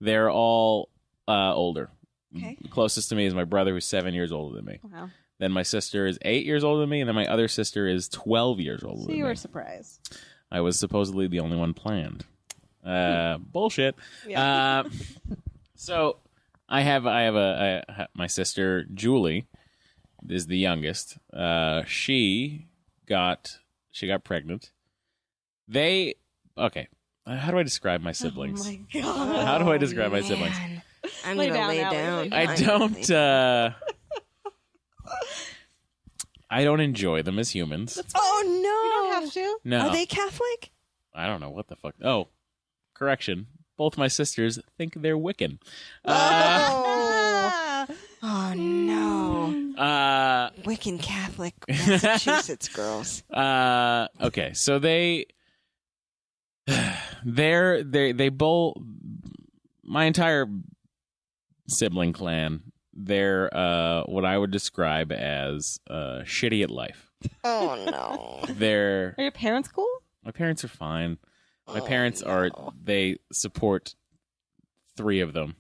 they're all older. Okay. The closest to me is my brother, who's 7 years older than me. Wow. Then my sister is 8 years older than me, and then my other sister is 12 years older So than you me. were surprised. I was supposedly the only one planned. Bullshit. So I have my sister Julie is the youngest. She got pregnant. Okay. How do I describe my siblings? Oh my god. How do I describe my siblings? Man. I'm Lay gonna down, lay Allie, down. lay down. I don't. I don't enjoy them as humans. Oh, no. You don't have to. No, Are they Catholic? I don't know what the fuck. Oh, correction. Both my sisters think they're Wiccan. Oh. Oh, no. Wiccan Catholic Massachusetts girls. Okay, so they both, my entire sibling clan, they're what I would describe as shitty at life. Oh, no. They're Are your parents cool? my parents are fine. My parents they support 3 of them.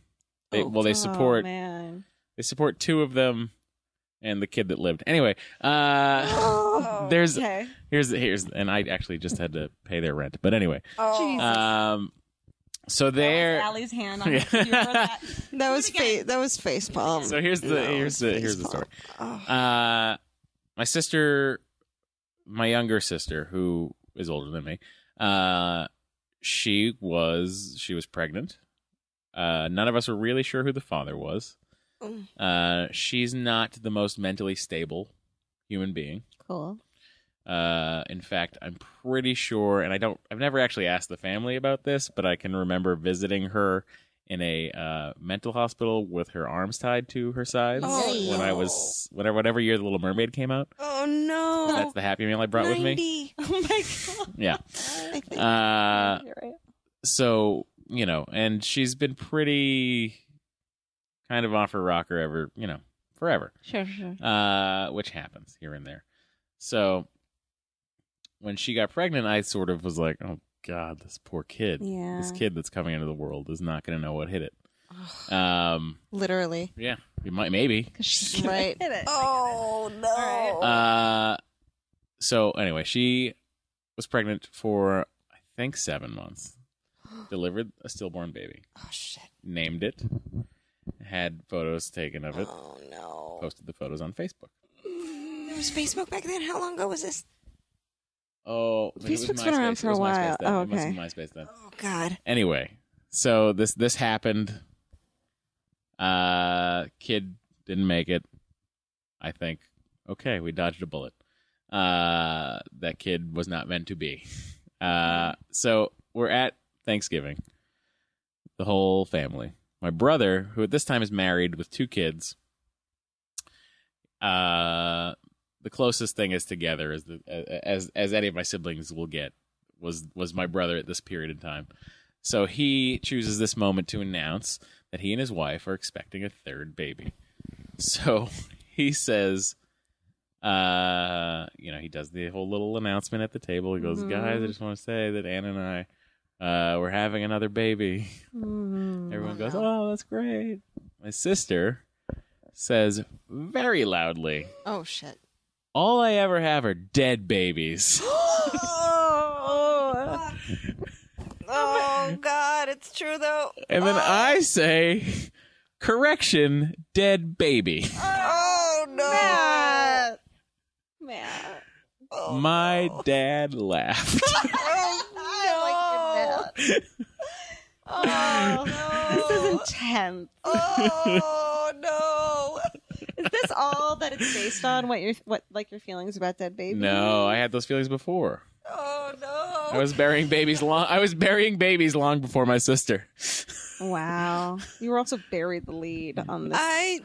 They support Oh, man. they support 2 of them and the kid that lived. Anyway, there's Okay. here's and I actually just had to pay their rent. But anyway, Jesus. so they're Allie's hand on you heard that. That was face palm. so here's the story. My sister, my younger sister, who is older than me, she was pregnant. None of us were really sure who the father was. She's not the most mentally stable human being. Cool. In fact, I'm pretty sure, and I've never actually asked the family about this, but I can remember visiting her in a mental hospital with her arms tied to her sides when I was whatever year The Little Mermaid came out. Oh, no. That's the Happy Meal I brought with me. 90. Oh my god. Yeah. I think. You're right. So, and she's been pretty kind of off her rocker forever. Sure. Which happens here and there. So when she got pregnant, I sort of was like, oh God, this poor kid. Yeah. This kid that's coming into the world is not going to know what hit it. Literally. Yeah, it might, maybe. Right. Hit it. Oh, no. So anyway, she was pregnant for, I think, 7 months. Delivered a stillborn baby. Oh, shit. Named it. Had photos taken of it. Oh, no. Posted the photos on Facebook. There was Facebook back then? How long ago was this? Oh, it was Facebook's been around MySpace. for It was a while. MySpace then. Oh, It must okay. be MySpace then. Oh, God. Anyway, so this happened. Kid didn't make it. I think. Okay, we dodged a bullet. That kid was not meant to be. So we're at Thanksgiving. The whole family. My brother, who at this time is married with 2 kids. The closest thing is together as any of my siblings will get was my brother at this period in time. So he chooses this moment to announce that he and his wife are expecting a 3rd baby. So he says, he does the whole little announcement at the table. He goes, guys, I just want to say that Anna and I, we're having another baby. Everyone goes, oh, that's great. My sister says very loudly, Oh, shit. all I ever have are dead babies. Oh, God. It's true, though. And then I say, correction, dead baby. Oh, Matt. Matt. My dad laughed. I like your dad. Oh no. This is intense. Oh no. Is this all that it's based on? What your feelings about dead babies? No, I had those feelings before. Oh no. I was burying babies long before my sister. Wow. You were also buried the lead on this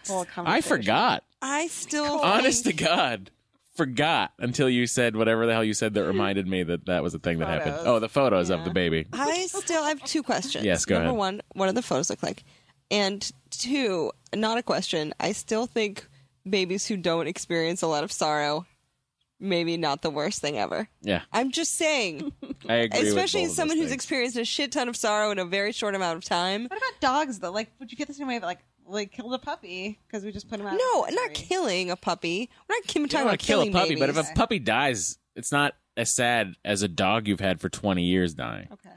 whole conversation. I forgot. I still Honest to God. Forgot until you said whatever the hell you said that reminded me that was a thing that happened. Oh, the photos of the baby. I still have two questions. Yes, go Number ahead. one, what do the photos look like? And two, not a question. I still think babies who don't experience a lot of sorrow, maybe not the worst thing ever. Yeah, I'm just saying. I agree. Especially with both of someone those who's things. experienced a shit ton of sorrow in a very short amount of time. What about dogs though? Like, would you get the same way of like killed a puppy because we just put him out? No, of the not misery? killing a puppy. We're not You don't talking want about to kill a killing puppy, but if babies. a puppy dies, it's not as sad as a dog you've had for 20 years dying. Okay.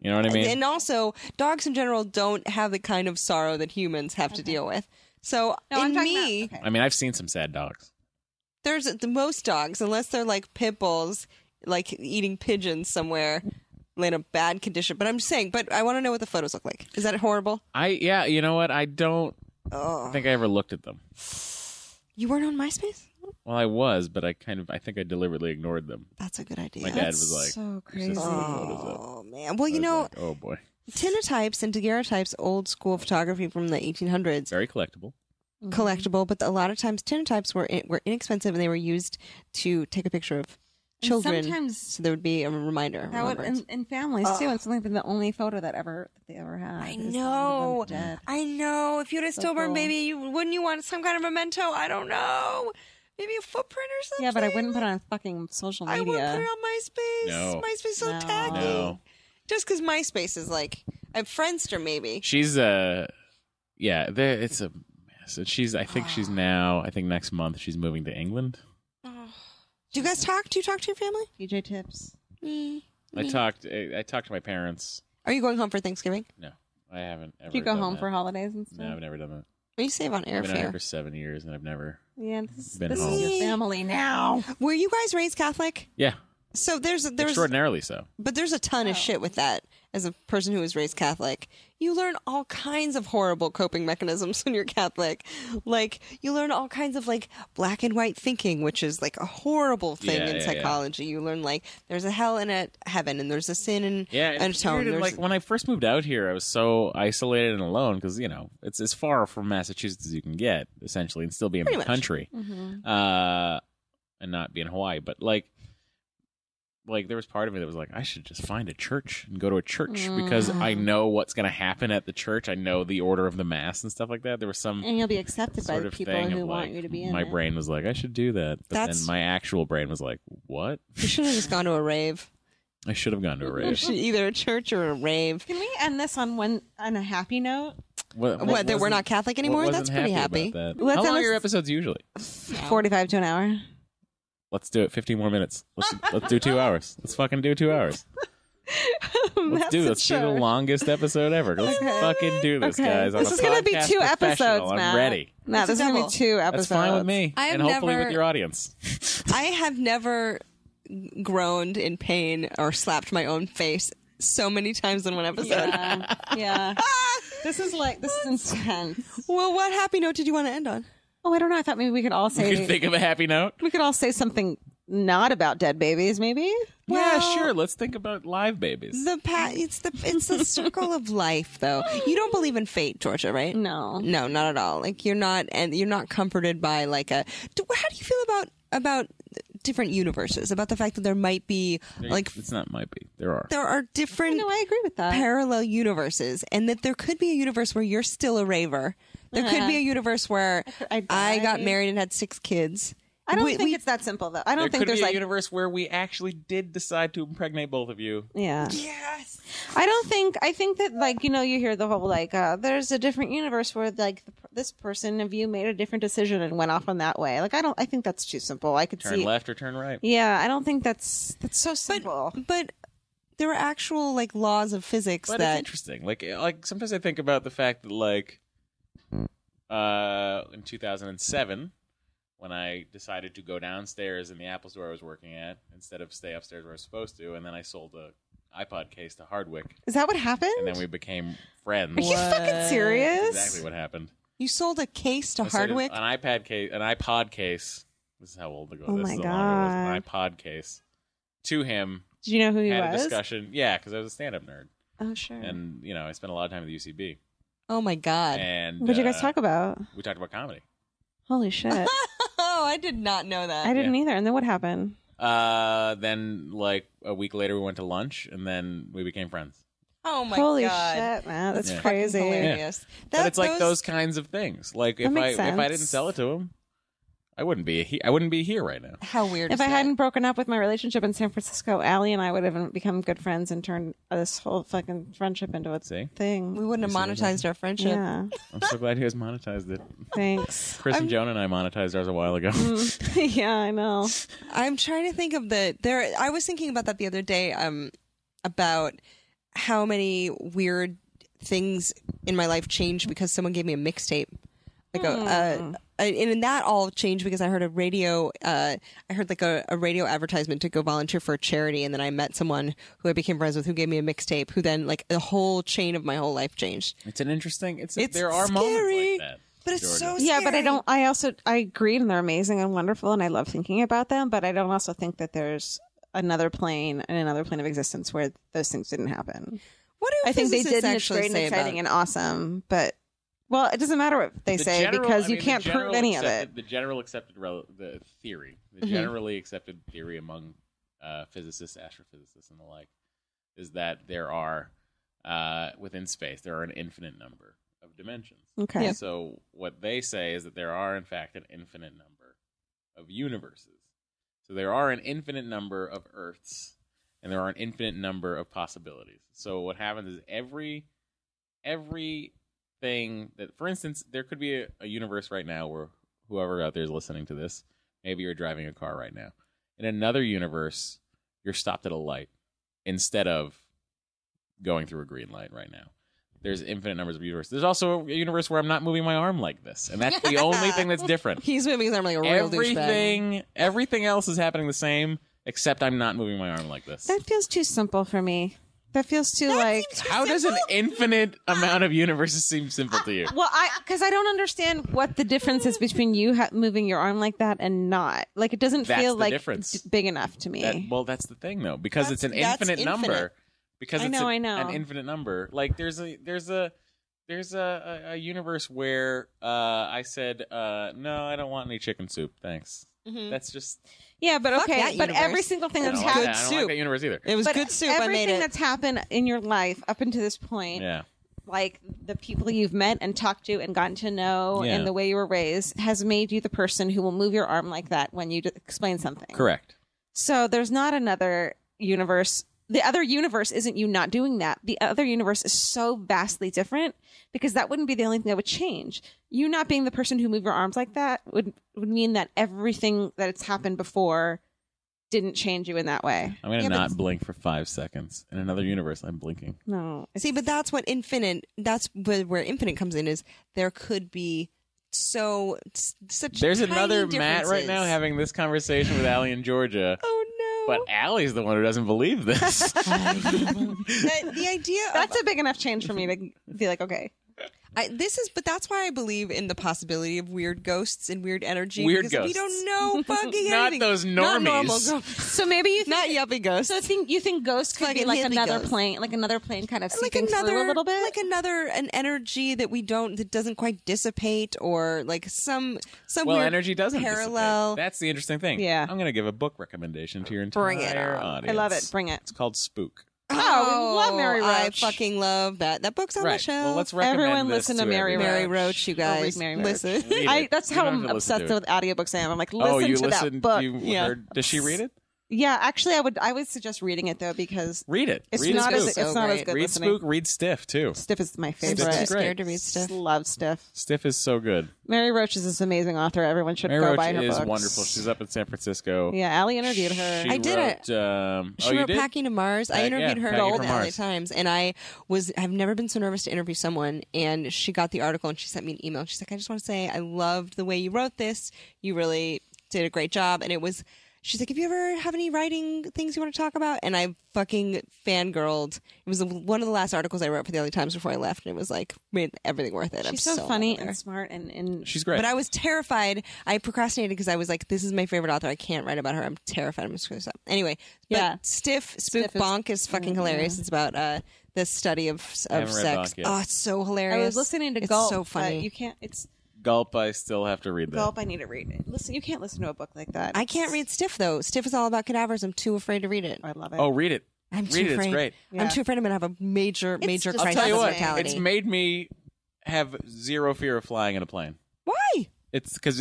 You know what I mean? And also, dogs in general don't have the kind of sorrow that humans have to deal with. So, No, I'm in talking me, about, okay. I mean, I've seen some sad dogs. there's the most dogs, unless they're like pit bulls, like eating pigeons somewhere in a bad condition. But I'm just saying, but I want to know what the photos look like. Is that horrible? Yeah, you know what? I don't think I ever looked at them. You weren't on MySpace? Well, I was, but I think I deliberately ignored them. That's a good idea. My dad was like, so "Your crazy. sister put photos up." Oh, man. Well, you I was know, like, oh boy, Tintotypes and daguerreotypes, old school photography from the 1800s, very collectible. collectible, but a lot of times tintotypes were inexpensive and they were used to take a picture of children. sometimes so there would be a reminder. That would, remembrance. in families too, and something been the only photo that they ever had. I is of know. them dead. I know. If you had a stillborn cool. baby, wouldn't you want some kind of memento? I don't know. Maybe a footprint or something. Yeah, but I wouldn't put it on fucking social I media. wouldn't put it on MySpace. No. MySpace is so No. tacky. No. Just because MySpace is like a Friendster, maybe. She's it's a mess. And I think she's now. I think next month she's moving to England. Do you guys talk? Do you talk to your family? DJ tips. I talked to my parents. Are you going home for Thanksgiving? No, I haven't ever. Do you go done home that. for holidays and stuff? No, I've never done that. Well, you save on I've been out here airfare. for 7 years, and I've never. Yeah, this Been is home. your family now. Were you guys raised Catholic? Yeah, So there's extraordinarily so. but there's a ton of shit with that. As a person who was raised Catholic, you learn all kinds of horrible coping mechanisms when you're Catholic. Like you learn all kinds of like black and white thinking, which is like a horrible thing in psychology. You learn like there's a hell and a heaven, and there's a sin and It's atone. weird. Like when I first moved out here, I was so isolated and alone because it's as far from Massachusetts as you can get, essentially, and still be in Pretty the much. country, and not be in Hawaii. But like there was part of me that was like, I should just find a church and go to a church because I know what's going to happen at the church. I know the order of the mass and stuff like that. There was some And you'll be accepted by sort the of people thing who of want like, you to be in my it. brain was like, I should do that, but That's- then my actual brain was like, what? You should have just gone to a rave. I should have gone to a rave. Either a church or a rave. Can we end this on a happy note? What, that we're wasn't- not Catholic anymore? what That's wasn't pretty happy. about that? Let's How long end are your this- episodes usually? 45 to an hour. Let's do it. 15 more minutes. Let's do 2 hours. Let's fucking do 2 hours. Let's do the longest episode ever. Let's fucking do this, guys. This on is a going to be podcast 2 professional. episodes, Matt. I'm ready. Matt, It's a this is going to double. be 2 episodes. That's fine with me, I have and hopefully never- with your audience. I have never groaned in pain or slapped my own face so many times in one episode. Yeah. This is intense. Well, what happy note did you want to end on? Oh, I don't know. I thought maybe we could all You say can think of a happy note. we could all say something not about dead babies, maybe. Yeah, Well- sure. Let's think about live babies. It's the circle of life, though. You don't believe in fate, Georgia, right? No. No, not at all. Like you're not comforted by like a. How do you feel about different universes? About the fact that there might be like It's not might be. There are. there are different No, I agree with that. parallel universes, and that there could be a universe where you're still a raver. There could be a universe where I I got died. married and had 6 kids. I don't think it's that simple, though. I don't There think could there's be a like universe where we actually did decide to impregnate both of you. yeah. Yes. I think that like you hear the whole like there's a different universe where like this person of you made a different decision and went off on that way. Like I think that's too simple. I could Turn see. left or turn right. Yeah, I don't think that's so simple. But there are actual like laws of physics But that it's interesting. Like sometimes I think about the fact that like in 2007 when I decided to go downstairs in the Apple store I was working at instead of stay upstairs where I was supposed to, and then I sold a iPod case to Hardwick, Is that what happened? and then we became friends. Are you fucking serious? That's exactly what happened. You sold a case to I said Hardwick? an iPod case. This is how old ago. Oh this my is God. An iPod case to him. Did you know who he Had was? a discussion. Yeah, because I was a stand-up nerd, Oh, sure. and I spent a lot of time at the UCB. Oh my God. And What did you guys talk about? We talked about comedy. Holy shit. Oh, I did not know that. I didn't either. And then what happened? Then like a week later, we went to lunch, and then we became friends. Oh my Holy God. shit, man. That's Yeah. crazy. Hilarious. But it's like those kinds of things. Like if makes I sense. didn't sell it to him, I wouldn't be here right now. How weird If is I that? hadn't broken up with my relationship in San Francisco, Alie and I would have become good friends and turned this whole fucking friendship into a See? thing. we wouldn't have monetized our friendship. Yeah. I'm so glad you guys monetized it. Thanks. Chris and Jonah and I monetized ours a while ago. Yeah, I know. I'm trying to think of I was thinking about that the other day, about how many weird things in my life changed because someone gave me a mixtape. Like and that all changed because I heard a radio radio advertisement to go volunteer for a charity, and then I met someone who I became friends with who gave me a mixtape, who then like the whole chain of my whole life changed. It's an interesting. It's there are scary, moments like that, but it's Georgia. so Yeah, but scary. I agree, and they're amazing and wonderful, and I love thinking about them, but I don't also think that there's another plane of existence where those things didn't happen. What do I think they physicists did, and it's actually great and say exciting about and awesome, but well, it doesn't matter what they The say general- because I you mean, can't the prove general any of accepted- it. The general accepted the theory, the generally accepted theory among physicists, astrophysicists, and the like, is that there are within space there are an infinite number of dimensions. Okay. Yeah. So what they say is that there are in fact an infinite number of universes. So there are an infinite number of Earths, and there are an infinite number of possibilities. So what happens is everything that, for instance, there could be a universe right now where whoever out there is listening to this, maybe you're driving a car right now. In another universe, you're stopped at a light instead of going through a green light right now. There's infinite numbers of universes. There's also a universe where I'm not moving my arm like this, and that's the only thing that's different. He's moving his arm like a real douchebag. Everything else is happening the same, except I'm not moving my arm like this. That feels too simple for me. That feels too How does an infinite amount of universes seem simple to you? Well, because I don't understand what the difference is between you moving your arm like that and not. Like it doesn't That's feel the like difference. big enough to me. Well, that's the thing, though, because it's an That's infinite number. infinite. Because I it's know. an infinite number. Like there's a universe where I said no, I don't want any chicken soup, thanks. That's just Yeah, but Fuck okay. that But universe. every single thing I that's don't like happened. that. I don't like that universe either. It was But good soup. I made everything it. that's happened in your life up until this point, Yeah. like the people you've met and talked to and gotten to know, Yeah. and the way you were raised, has made you the person who will move your arm like that when you explain something. Correct. So there's not another universe. The other universe isn't you not doing that. The other universe is so vastly different because that wouldn't be the only thing that would change. You not being the person who moved your arms like that would mean that everything that's happened before didn't change you in that way. I'm gonna Yeah, not but- blink for 5 seconds. In another universe, I'm blinking. No. See, but that's what infinite. That's where infinite comes in. Is there could be such. There's tiny another Matt right now differences. having this conversation with Alie in Georgia. Oh no! But Allie's the one who doesn't believe this. the idea of That's a big enough change for me to be like, okay. but that's why I believe in the possibility of weird ghosts and weird energy. Weird because we ghosts. don't know fucking Not anything. those Not normal normies. ghosts. So maybe you think, Not yuppie ghosts. so you think ghosts could be Fucking like hippie another ghosts. plane, kind of like seeping through a little bit? like an energy that doesn't quite dissipate, or like some Well, weird energy doesn't parallel. dissipate. That's the interesting thing. Yeah. I'm going to give a book recommendation to your entire Bring it on. audience. I love it. Bring it. It's called Spook. Oh, we love Mary I Roach. fucking love that. That book's on the Right. shelf. Well, let's recommend Everyone this listen to Mary everyone. Mary Roach, you Or read guys. Mary Roach. Listen. Read I, it. that's You how don't have to I'm listen obsessed to it. with audiobooks I am. I'm like, listen Oh, you to listen? that book. You Yeah. heard? Does she read it? Yeah, actually, I would suggest reading it though because Read it. it's Read not Spook. as it's not as good Read listening. Spook. Read Stiff too. Stiff is my I'm favorite. too Stiff is great. scared to read stuff. Love Stiff. Stiff is so good. Mary Roach is this amazing author. Everyone should Mary go Roach buy her is books. wonderful. She's up in San Francisco. Yeah, Alie interviewed her. She I did wrote, She you wrote did? Packing to Mars. I Yeah, interviewed her Packing at from the LA Mars. Times, and I've never been so nervous to interview someone. And she got the article, and she sent me an email. She's like, I just want to say I loved the way you wrote this. You really did a great job. And it was. She's like, if you ever have any writing things you want to talk about? And I fucking fangirled. It was one of the last articles I wrote for the LA Times before I left, and it was like made everything worth it. She's I'm so in funny love with her. and smart and She's great. But I was terrified. I procrastinated because I was like, this is my favorite author. I can't write about her. I'm terrified I'm going to screw this up. Anyway, but Yeah. Spook Stiff is- Bonk is fucking hilarious. It's about the study of haven't read sex. Bonk yet. Oh, it's so hilarious. I was listening to it's Gulp. so but funny. you can't. It's Gulp. I still have to read that. Gulp. I need to read it. Listen, you can't listen to a book like that. I can't read Stiff, though. Stiff is all about cadavers. I'm too afraid to read it. I love it. Oh, read it. I'm read too it. afraid. It's great. Yeah. I'm too afraid I'm going to have a major just- crisis I'll tell you of what. mortality. It's made me have zero fear of flying in a plane. Why? It's because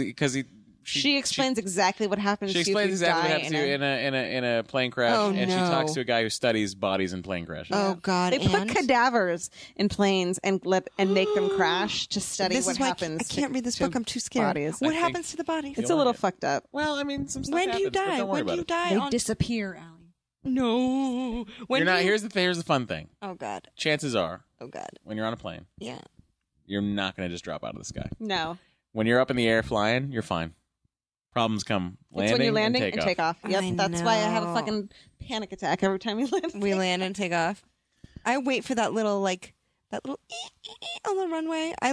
she explains exactly what happens. She to you if explains you exactly what die happens to you in a plane crash, Oh, and she no. talks to a guy who studies bodies in plane crashes. Oh, God. They put and cadavers in planes and make them crash to study this what is why happens. I can't read this to book. I'm too scared. bodies. What I think- happens to the bodies? It's Go a little ahead. fucked up. Well, I mean, some stuff When do you happens, but die? don't worry When do about you it. die? They on- disappear, Alie. No. When You're not. do you- Here's the fun thing. Oh, God. Chances are, Oh, God. when you're on a plane, Yeah. you're not going to just drop out of the sky. No, When you're up in the air flying, you're fine. Problems come landing, it's when you're landing and take off. Yep, I that's why I have a know. fucking panic attack every time we land. We land and take off. I wait for that little on the runway. I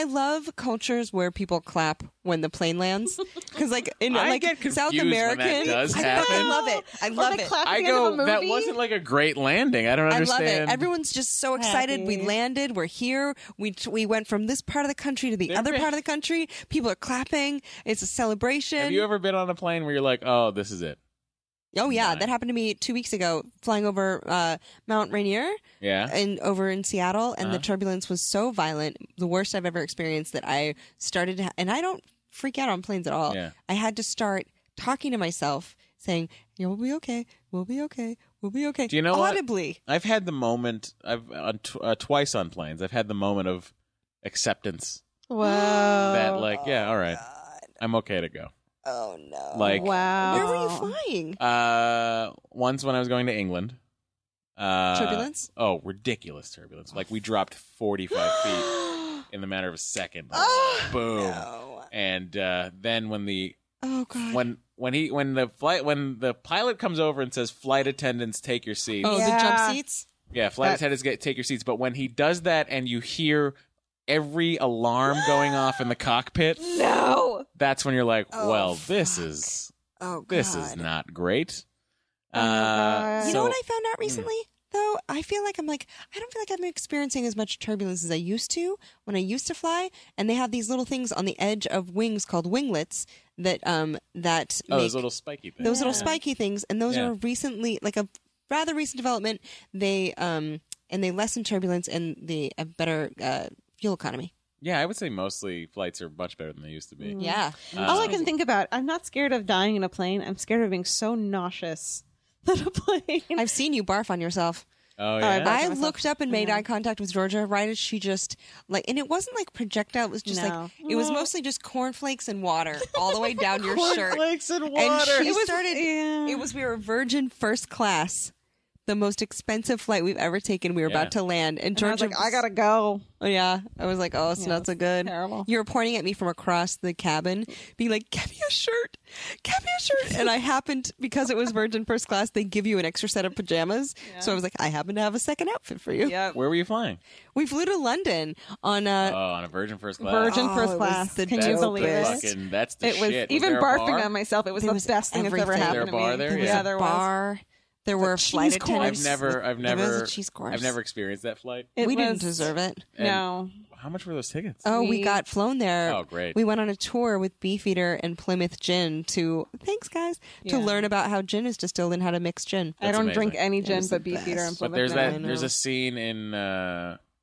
love cultures where people clap when the plane lands because in I like get South confused when that American, does I happen. love it. I love it. clap at I the end of go. a That movie? wasn't like a great landing. I don't I love understand. it. Everyone's just so excited. We Happy. landed. We're here. We went from this part of the country to the other part of the country. People are clapping. It's a celebration. Have you ever been on a plane where you're like, "Oh, this is it"? Oh yeah, Nice. that happened to me 2 weeks ago, flying over Mount Rainier. Yeah. And over in Seattle, and the turbulence was so violent, the worst I've ever experienced, that I started to and I don't freak out on planes at all. Yeah. I had to start talking to myself, saying, "Yeah, we'll be okay. We'll be okay. We'll be okay." Do you know what? audibly? I've had the moment. Twice on planes. I've had the moment of acceptance Whoa! that, like, yeah, all right, I'm okay to go. Oh no! Like, Wow! Where were you flying? once when I was going to England. Turbulence? Oh, ridiculous turbulence! Like we dropped 45 feet in the matter of a second. Boom! No. And then when the Oh god! when the pilot comes over and says, "Flight attendants, take your seats." Oh, the Yeah. jump seats. Yeah, flight attendants take your seats. But when he does that, and you hear every alarm going off in the cockpit, No! that's when you're like, "Well, this is Oh god! this is not great." God. You so- know what I found out recently? Though I feel like I don't feel like I'm experiencing as much turbulence as I used to when I used to fly. And they have these little things on the edge of wings called winglets that Oh, make those little spiky things. those little spiky things, and those Yeah. are recently like a rather recent development. They and they lessen turbulence and the a better fuel economy. Yeah, I would say mostly flights are much better than they used to be. Yeah. All I can think about, I'm not scared of dying in a plane. I'm scared of being so nauseous that a plane. I've seen you barf on yourself. Oh I yeah. I myself. looked up and made eye contact with Georgia right as she just and it wasn't like projectile. It was just No. it was mostly just cornflakes and water all the way down your shirt. Cornflakes and And water. she started. yeah. It was we were Virgin first class, the most expensive flight we've ever taken. We were Yeah. about to land, and And I was Georgia. like, I gotta go. Oh yeah, I was like, oh, it's not so good. terrible. You were pointing at me from across the cabin, being like, "Get me a shirt, get me a shirt." And I happened, because it was Virgin first class, they give you an extra set of pajamas. So I was like, I happen to have a second outfit for you. Yep. Where were you flying? We flew to London on Oh, on a Virgin first class. Virgin Oh, first it was class. the Can you That's believe the it? fucking. That's the It was shit. even there a barfing bar? on myself. It was the was best thing that's ever everything. happened Was there a bar to me. there? There was Yeah, a there bar. There were flight cheese course. attendants. I've There was never, a cheese course. I've never experienced that flight. It we didn't was- deserve it. And No. How much were those tickets? Oh, we We- got flown there. Oh, great. We went on a tour with Beefeater and Plymouth Gin to thanks guys to Yeah. learn about how gin is distilled and how to mix gin. I That's don't amazing. drink any gin was the but Beefeater and best. But Plymouth there's Gin. that. I know. There's a scene in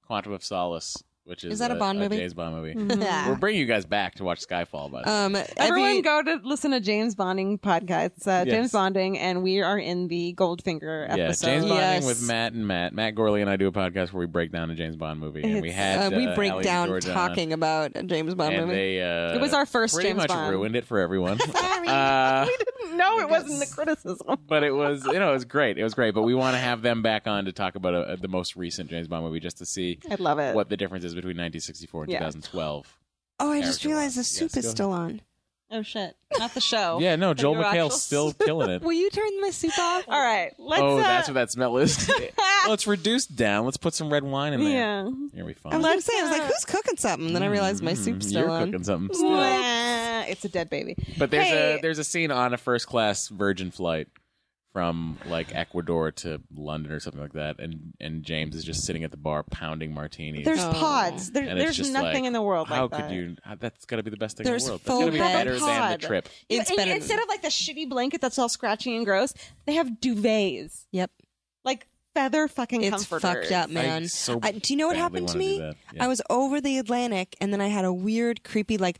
Quantum of Solace which is that a Bond movie? James Bond movie. We're bringing you guys back to watch Skyfall, by the way. Everyone go to listen to James Bonding podcast. It's James Bonding, and we are in the Goldfinger episode. James Bonding Yes. with Matt and Matt. Matt Gorley and I do a podcast where we break down a James Bond movie, and we had we break Alie down and Georgia talking about a James Bond on, and movie. they It was our first pretty James much Bond. ruined it for everyone. No, it wasn't the criticism. But it was, it was great. It was great. But we want to have them back on to talk about the most recent James Bond movie, just to see I love it. what the difference is between 1964 and Yeah. 2012. Oh, I just character realized the wise. soup Yes, is go still on. Oh shit! Not the show. Yeah, no, Joel your actual McHale's still killing it. Will you turn my soup off? All right. Let's. Oh, that's what that smell is. Well, it's reduced down. Let's put some red wine in there. Yeah. Here we I fun. was going to say, I was like, who's cooking something? Then I realized my soup's still You're on. cooking something still. Mwah. It's a dead baby. But there's Hey. there's a scene on a first class Virgin flight from like Ecuador to London or something like that, and James is just sitting at the bar pounding martinis. There's pods. And it's There's just nothing like, in the world how like that. could you? That's got to be the best thing There's in the world. That's got to be faux better bed than pod. the trip. It's And better. instead of like the shitty blanket that's all scratchy and gross, they have duvets, Yep. like feather fucking It's comforters. fucked up, man. so Do you know what badly happened to wanna do me? that. Yeah. I was over the Atlantic, and then I had a weird, creepy, like,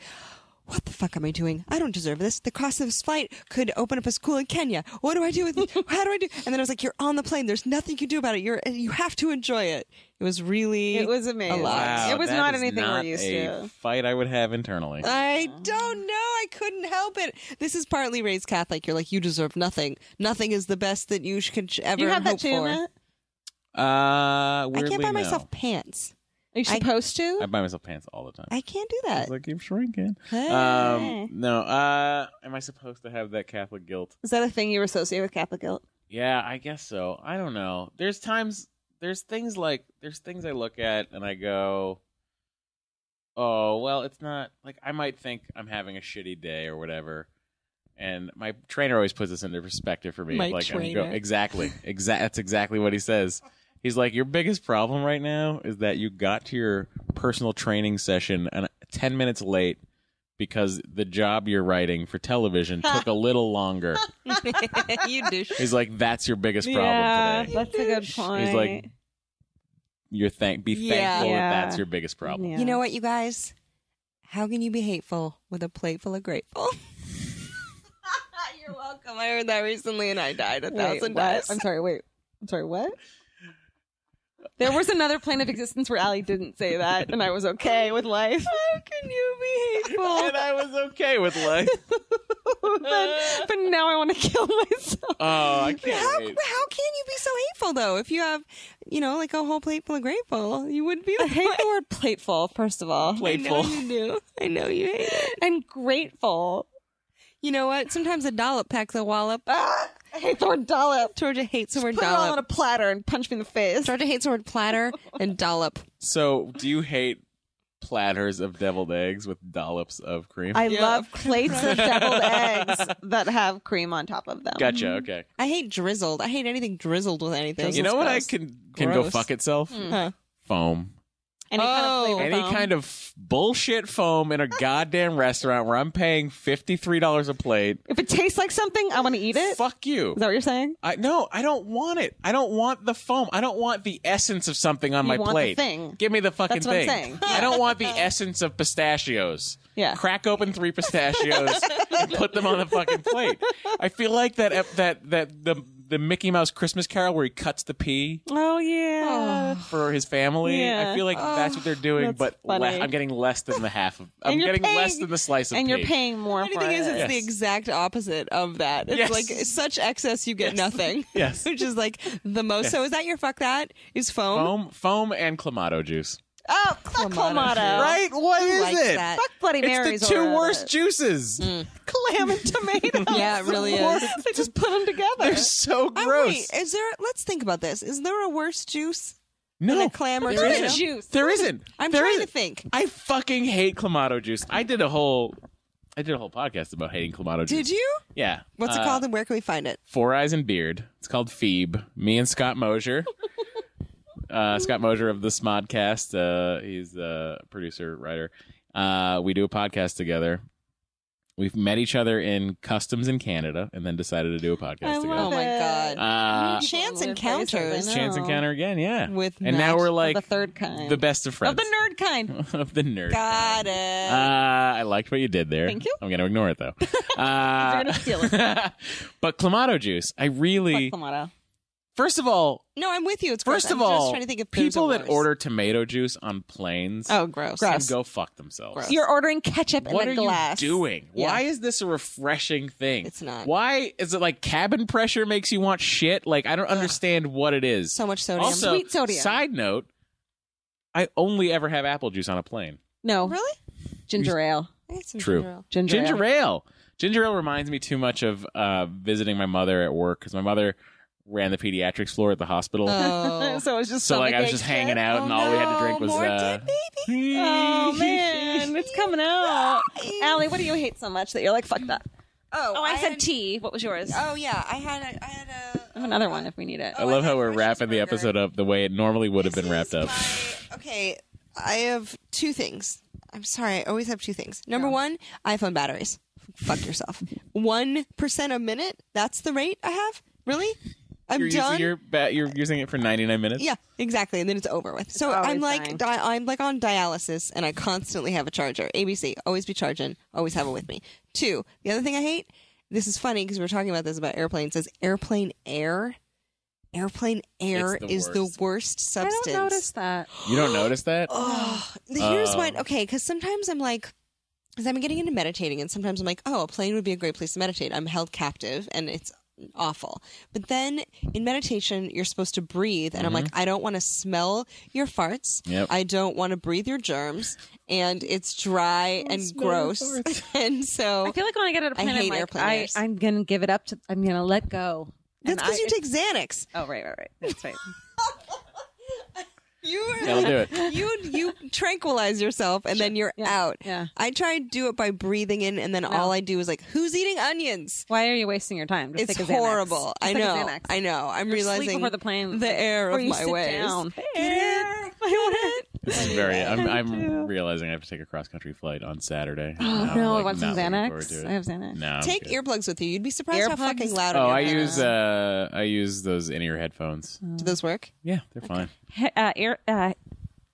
what the fuck am I doing? I don't deserve this. The cost of this flight could open up a school in Kenya. What do I do with it? How do I do? And then I was like, you're on the plane. There's nothing you can do about it. You have to enjoy it. It was really It was amazing. a lot. Wow, It was that not is anything we're not used a to. fight I would have internally. I don't know. I couldn't help it. This is partly raised Catholic. You're like, you deserve nothing. Nothing is the best that you could ever You have that hope too, for. Matt? I Weirdly, can't buy no. myself pants. Are you supposed to? I buy myself pants all the time. I can't do that. I keep shrinking. Hey. No. Am I supposed to have that Catholic guilt? Is that a thing you associate with Catholic guilt? Yeah, I guess so. I don't know. There's things I look at and I go, oh, well, it's not like I might think I'm having a shitty day or whatever. And my trainer always puts this into perspective for me. My like, and I go, trainer. exactly. That's exactly what he says. He's like, your biggest problem right now is that you got to your personal training session 10 minutes late because the job you're writing for television took a little longer. You douche. He's like, that's your biggest problem today. That's a good point. He's like, be thankful Yeah. that that's your biggest problem. Yeah. You know what, you guys? How can you be hateful with a plate full of grateful? You're welcome. I heard that recently and I died a thousand times. I'm sorry, wait. I'm sorry, what? There was another plane of existence where Alie didn't say that, and I was okay with life. How can you be hateful? And I was okay with life. but now I want to kill myself. Oh, I How can't wait. can you be so hateful though? If you have, like a whole plate full of grateful, you would be. I hate the word plateful, first of all. I know Plateful. you do. I know you hate it. And grateful. You know what? Sometimes a dollop packs a wallop. I hate the word dollop. Georgia hates the word Put it all on a dollop. platter and punch me in the face. Georgia hates the word platter and dollop. So, do you hate platters of deviled eggs with dollops of cream? I love plates of deviled eggs that have cream on top of them. Gotcha. Okay. I hate drizzled. I hate anything drizzled with anything. You know what I Gross. can go Gross. fuck itself? Huh. Foam. Any kind of flavor Any foam. kind of bullshit foam in a goddamn restaurant where I'm paying $53 a plate. If it tastes like something, I want to eat it. Is Fuck you. that what you're saying? No, I don't want it. I don't want the foam. I don't want the essence of something on You my want the plate. thing. Give me the fucking That's what I'm thing. saying. I don't want the essence of pistachios. Yeah. Crack open 3 pistachios and put them on the fucking plate. I feel like the Mickey Mouse Christmas Carol where he cuts the pea Oh, yeah. for his family. Yeah. I feel like that's what they're doing, that's but funny. I'm getting less than the half of. I'm And you're getting less paying- than the slice of And pea. you're paying more Funny for thing it. is, it's the Yes. exact opposite of that. It's Yes. like such excess, you get nothing. Yes. Which is like the most. So is that your fuck that? Is foam? foam and clamato juice. Oh, fuck Clamato. Clamato. Right? What is likes it? that? Fuck Bloody Marys. It's the two over worst it. juices. Clam and tomato. Yeah, it really is. They just put them together. They're so gross. Wait, is there? Let's think about this. Is there a worse juice no, than a clam or there tomato? isn't. Juice. There isn't. I'm There trying isn't. to think. I fucking hate clamato juice. I did a whole podcast about hating clamato juice. Did you? Yeah. What's it called and where can we find it? Four Eyes and Beard. It's called Phoebe. Me and Scott Mosier. Scott Mosier of the Smodcast. He's the producer, writer. We do a podcast together We've met each other in customs in Canada and then decided to do a podcast together. Oh my god. Chance Chance encounters. Chance encounter again, yeah. With and now Matt. we're like the third kind. the best of friends. Of the nerd kind. Of the nerd. Got it. I liked what you did there. Thank you. I'm going to ignore it though. You're going to steal it. But Clamato juice, I really. Fuck Clamato. First of all, No, I'm with you. It's gross. first of I'm all, just trying to think if there's people a that worse. order tomato juice on planes Oh, gross. can go fuck themselves. Gross. You're ordering ketchup What in are a glass. you doing? Yeah. Why is this a refreshing thing? It's not. Why is it like cabin pressure makes you want shit? Like I don't understand what it is. So much sodium. Also, Sweet sodium. Side note: I only ever have apple juice on a plane. No. Really? Ginger ale. I got some True. ginger ale. Ginger ale. ale. Ginger ale reminds me too much of visiting my mother at work because my mother ran the pediatrics floor at the hospital. Oh. So it's just So like I was stomachache just shit. hanging out and all we had to drink was more dead baby. Oh man, it's coming out. Allie, what do you hate so much that you're like, fuck that? Oh, I said had- tea. What was yours? Oh yeah, I had a. I have another one if we need it. I love I how had we're French's wrapping the burger. episode up the way it normally would have been wrapped up. Okay, I have two things. I'm sorry, I always have two things. Number one, iPhone batteries. Fuck yourself. 1% a minute. That's the rate I have. Really? I'm You're done. you're using it for 99 minutes. Yeah, exactly, and then it's over with. So always I'm like, dying. I'm like on dialysis, and I constantly have a charger. ABC, always be charging, always have it with me. Two, the other thing I hate. This is funny because we were talking about this about airplanes. Says airplane air. Airplane air It's the is the worst. worst I substance. don't notice that. You don't notice that? Here's why. Okay, because sometimes I'm like, because I'm getting into meditating, and sometimes I'm like, oh, a plane would be a great place to meditate. I'm held captive, and it's awful. But then in meditation, you're supposed to breathe, and I'm like, I don't want to smell your farts. Yep. I don't want to breathe your germs, and it's dry and gross. And so I feel like when I get out of I plane, hate I'm like, airplane airs. I'm gonna give it up to. I'm gonna let go. that's And because you take Xanax. Oh right. That's right. You are That'll do it. you tranquilize yourself and then you're Yeah. out. Yeah. I try to do it by breathing in, and then all I do is like, who's eating onions? Why are you wasting your time? Just It's take a Xanax. horrible. Just I take a know. Xanax. I know. I'm Sleep realizing before the plane. the air Or of you my sit ways. down. This is very. I'm realizing I have to take a cross country flight on Saturday. Oh I'm, no! I like, want some not looking forward Xanax. to it. I have Xanax. No, I'm Take good. earplugs with you. You'd be surprised how Earplugs? fucking loud. Oh, it is. I use those in-ear headphones. Do those work? Yeah, they're fine.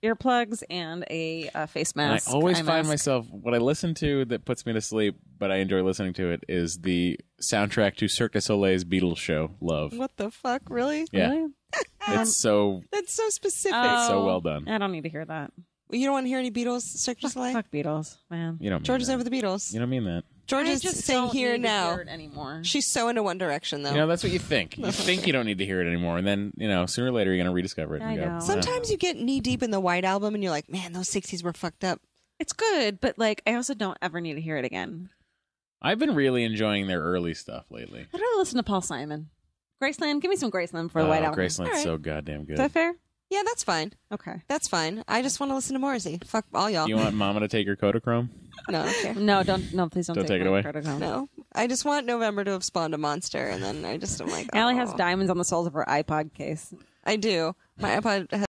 Earplugs and a face And I mask. always eye find mask. myself what I listen to that puts me to sleep, but I enjoy listening to it is the soundtrack to Cirque du Soleil's Beatles show, Love. What the fuck? Really? Yeah, Really? it's so That's so specific. so well done. I don't need to hear that. You don't want to hear any Beatles, Cirque du Soleil? Fuck Beatles, man. You don't. George mean is that. over the Beatles. You don't mean that. George I is just saying don't here need to now. hear it anymore. She's so into One Direction, though. You know, that's what you think. You think you don't need to hear it anymore, and then sooner or later you're going to rediscover it. And I go, know. Sometimes you get knee deep in the White Album, and you're like, man, those 60s were fucked up. It's good, but like I also don't ever need to hear it again. I've been really enjoying their early stuff lately. I'd rather listen to Paul Simon. Graceland, give me some Graceland for the White Album. Graceland's All right. so goddamn good. Is that fair? Yeah, that's fine. Okay. That's fine. I just want to listen to Morrissey. Fuck all y'all. You want Mama to take your Kodachrome? No, I don't care. No, don't. No, please don't, Don't take it my away. Kodachrome. No. I just want November to have spawned a monster, and then I just am like, Allie has oh. diamonds on the soles of her iPod case. I do. My iPod has